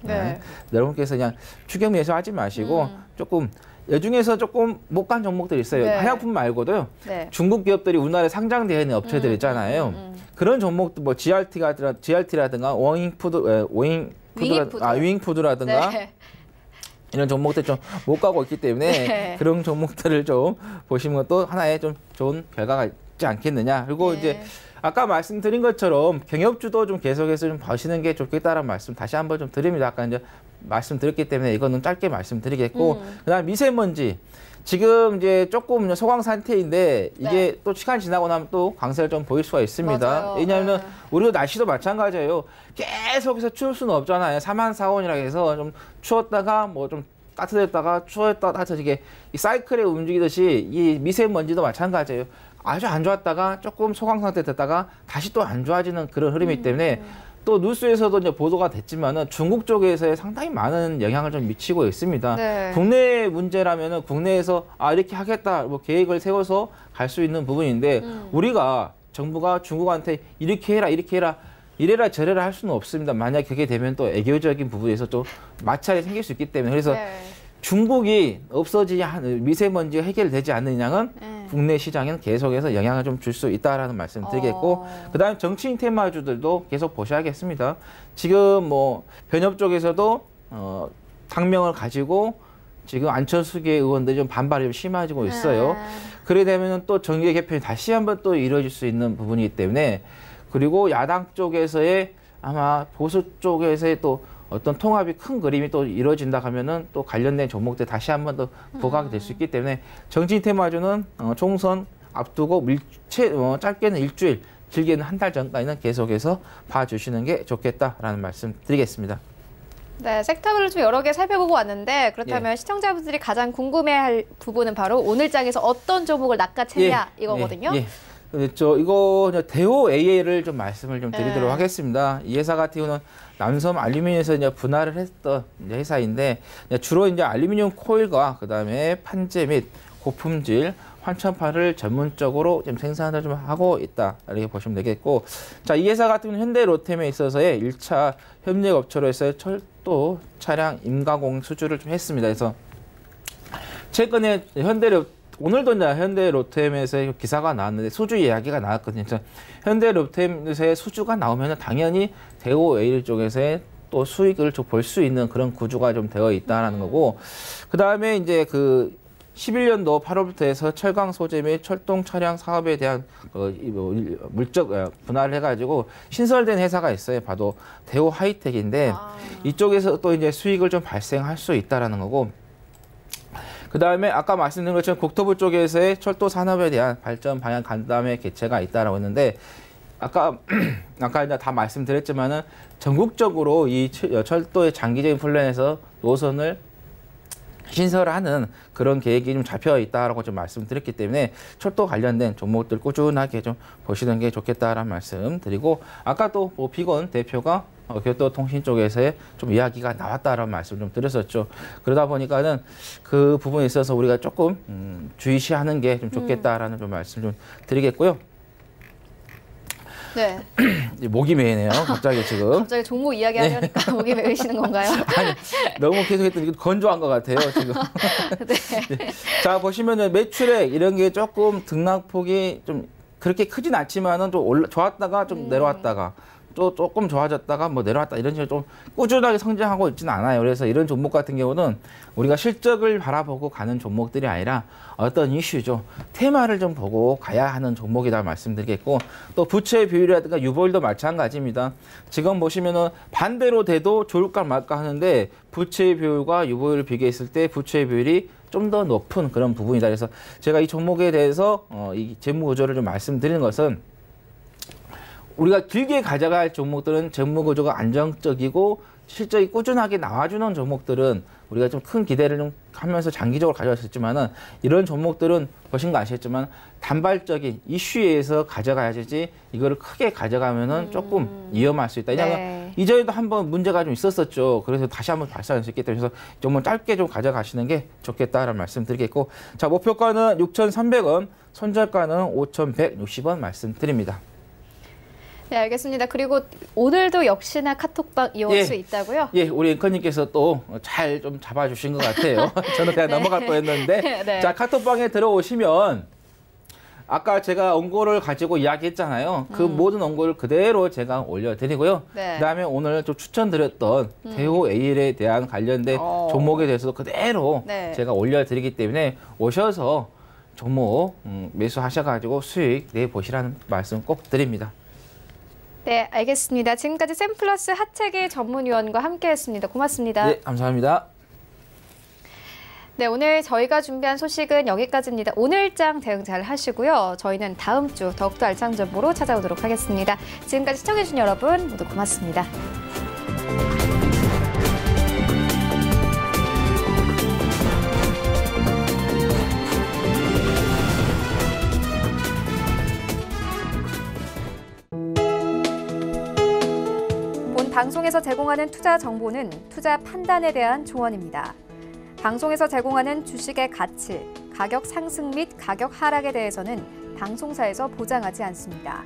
여러분께서 그냥 추격 매수하지 마시고 조금 여중에서 조금 못 간 종목들이 있어요. 네. 화장품 말고도요. 네. 중국 기업들이 우리나라에 상장되어 있는 업체들 있잖아요. 그런 종목들 뭐 GRT라든가 윙푸드라든가 네. 이런 종목들 좀 못 가고 있기 때문에 네. 그런 종목들을 좀 보시는 것도 하나의 좀 좋은 결과가 있지 않겠느냐. 그리고 네. 이제 아까 말씀드린 것처럼 경협주도 좀 계속해서 좀 보시는 게 좋겠다라는 말씀 다시 한번 좀 드립니다. 아까 이제 말씀드렸기 때문에 이거는 짧게 말씀드리겠고 그다음 미세먼지 지금 이제 조금 소강 상태인데 이게 또 시간 지나고 나면 또 광세를 좀 보일 수가 있습니다. 맞아요. 왜냐하면 우리도 날씨도 마찬가지예요. 계속해서 추울 수는 없잖아요. 3만 4원이라 해서 좀 추웠다가 뭐 좀 따뜻했다가 추웠다가 따뜻해지게 이 사이클에 움직이듯이 이 미세먼지도 마찬가지예요. 아주 안 좋았다가 조금 소강 상태 됐다가 다시 또 안 좋아지는 그런 흐름이기 때문에 또 뉴스에서도 이제 보도가 됐지만은 중국 쪽에서 상당히 많은 영향을 좀 미치고 있습니다. 네. 국내 문제라면은 국내에서 이렇게 하겠다 뭐 계획을 세워서 갈 수 있는 부분인데 우리가 정부가 중국한테 이렇게 해라 이래라 저래라 할 수는 없습니다. 만약 그게 되면 또 애교적인 부분에서 또 마찰이 생길 수 있기 때문에 그래서 중국이 없어지지 미세먼지가 해결되지 않는 이상은 국내 시장에는 계속해서 영향을 좀 줄 수 있다라는 말씀 드리겠고 그다음에 정치인 테마주들도 계속 보셔야겠습니다. 지금 뭐 변협 쪽에서도 당명을 가지고 지금 안철수계 의원들이 좀 반발이 좀 심해지고 있어요. 그래 되면 또 정계 개편이 다시 한번 또 이루어질 수 있는 부분이기 때문에 그리고 야당 쪽에서의 아마 보수 쪽에서의 또 어떤 통합이 큰 그림이 또 이루어진다 하면은 또 관련된 종목들 다시 한번 더 부각이 될 수 있기 때문에 정치인 테마주는 총선 앞두고 짧게는 일주일, 길게는 한 달 전까지는 계속해서 봐주시는 게 좋겠다라는 말씀 드리겠습니다. 네, 섹터별로 좀 여러 개 살펴보고 왔는데 그렇다면 시청자분들이 가장 궁금해할 부분은 바로 오늘 장에서 어떤 종목을 낚아챘냐 이거거든요. 이거 대호 AA를 좀 말씀을 좀 드리도록 하겠습니다. 이 회사 같은 경우는 남섬 알루미늄에서 이제 분할을 했던 이제 회사인데 주로 이제 알루미늄 코일과 그다음에 판재 및 고품질 환천파를 전문적으로 좀 생산을 좀 하고 있다 이렇게 보시면 되겠고, 자, 이 회사 같은 경우는 현대로템에 있어서의 1차 협력업체로서의 철도 차량 임가공 수주를 좀 했습니다. 그래서 최근에 오늘도 이제 현대로템에서 기사가 나왔는데 수주 이야기가 나왔거든요. 현대로템에서의 수주가 나오면 당연히 대호 AL 쪽에서의 또 수익을 좀 볼 수 있는 그런 구조가 좀 되어 있다라는 거고, 그 다음에 이제 그 11년도 8월부터 해서 철강 소재 및 철동 차량 사업에 대한 물적 분할을 해가지고 신설된 회사가 있어요. 바로 대우 하이텍인데 이쪽에서 또 이제 수익을 좀 발생할 수 있다라는 거고, 그 다음에 아까 말씀드린 것처럼 국토부 쪽에서의 철도 산업에 대한 발전 방향 간담회 개최가 있다라고 했는데, 아까 이제 다 말씀드렸지만은 전국적으로 이 철도의 장기적인 플랜에서 노선을 신설하는 그런 계획이 좀 잡혀 있다라고 좀 말씀드렸기 때문에 철도 관련된 종목들 꾸준하게 좀 보시는 게 좋겠다라는 말씀 드리고, 아까 또 뭐 비건 대표가 교통통신 쪽에서의 좀 이야기가 나왔다라는 말씀 좀 드렸었죠. 그러다 보니까는 그 부분에 있어서 우리가 조금 주의시하는 게 좀 좋겠다라는 좀 말씀 좀 드리겠고요. 네. 목이 메이네요. 갑자기 지금. 갑자기 종목 이야기하려니까 목이 메이시는 건가요? 아니, 너무 계속했더니 건조한 것 같아요, 지금. 네. 자, 보시면은 매출액 이런 게 조금 등락폭이 좀 그렇게 크진 않지만은 좀 좋았다가 좀 내려왔다가 또 조금 좋아졌다가 뭐 내려왔다 이런 식으로 좀 꾸준하게 성장하고 있지는 않아요. 그래서 이런 종목 같은 경우는 우리가 실적을 바라보고 가는 종목들이 아니라 어떤 이슈죠. 테마를 좀 보고 가야 하는 종목이다 말씀드리겠고, 또 부채 비율이라든가 유보율도 마찬가지입니다. 지금 보시면은 반대로 돼도 좋을까 말까 하는데 부채 비율과 유보율을 비교했을 때 부채 비율이 좀 더 높은 그런 부분이다. 그래서 제가 이 종목에 대해서 이 재무 구조를 좀 말씀드리는 것은, 우리가 길게 가져갈 종목들은 재무 구조가 안정적이고 실적이 꾸준하게 나와주는 종목들은 우리가 좀 큰 기대를 좀 하면서 장기적으로 가져왔었지만은, 이런 종목들은 보신 거 아시겠지만 단발적인 이슈에서 가져가야지 이거를 크게 가져가면은 조금 위험할 수 있다. 왜냐하면 네. 이전에도 한번 문제가 좀 있었었죠. 그래서 다시 한번 발생할 수 있기 때문에 좀 짧게 좀 가져가시는 게 좋겠다라는 말씀 드리겠고, 자, 목표가는 6,300원, 손절가는 5,160원 말씀드립니다. 네, 알겠습니다. 그리고 오늘도 역시나 카톡방 이용할 수 있다고요? 예, 우리 앵커님께서 또 잘 좀 잡아주신 것 같아요. 저는 그냥 넘어갈 뻔했는데, 네. 자, 카톡방에 들어오시면 아까 제가 원고를 가지고 이야기했잖아요. 그 모든 원고를 그대로 제가 올려드리고요. 네. 그다음에 오늘 좀 추천드렸던 대우 에일에 대한 관련된 종목에 대해서도 그대로 네. 제가 올려드리기 때문에 오셔서 종목 매수하셔가지고 수익 내보시라는 말씀 꼭 드립니다. 네, 알겠습니다. 지금까지 샘플러스 하채기 전문위원과 함께했습니다. 고맙습니다. 네, 감사합니다. 네, 오늘 저희가 준비한 소식은 여기까지입니다. 오늘장 대응 잘 하시고요. 저희는 다음 주 더욱더 알찬 정보로 찾아오도록 하겠습니다. 지금까지 시청해주신 여러분 모두 고맙습니다. 방송에서 제공하는 투자 정보는 투자 판단에 대한 조언입니다. 방송에서 제공하는 주식의 가치, 가격 상승 및 가격 하락에 대해서는 방송사에서 보장하지 않습니다.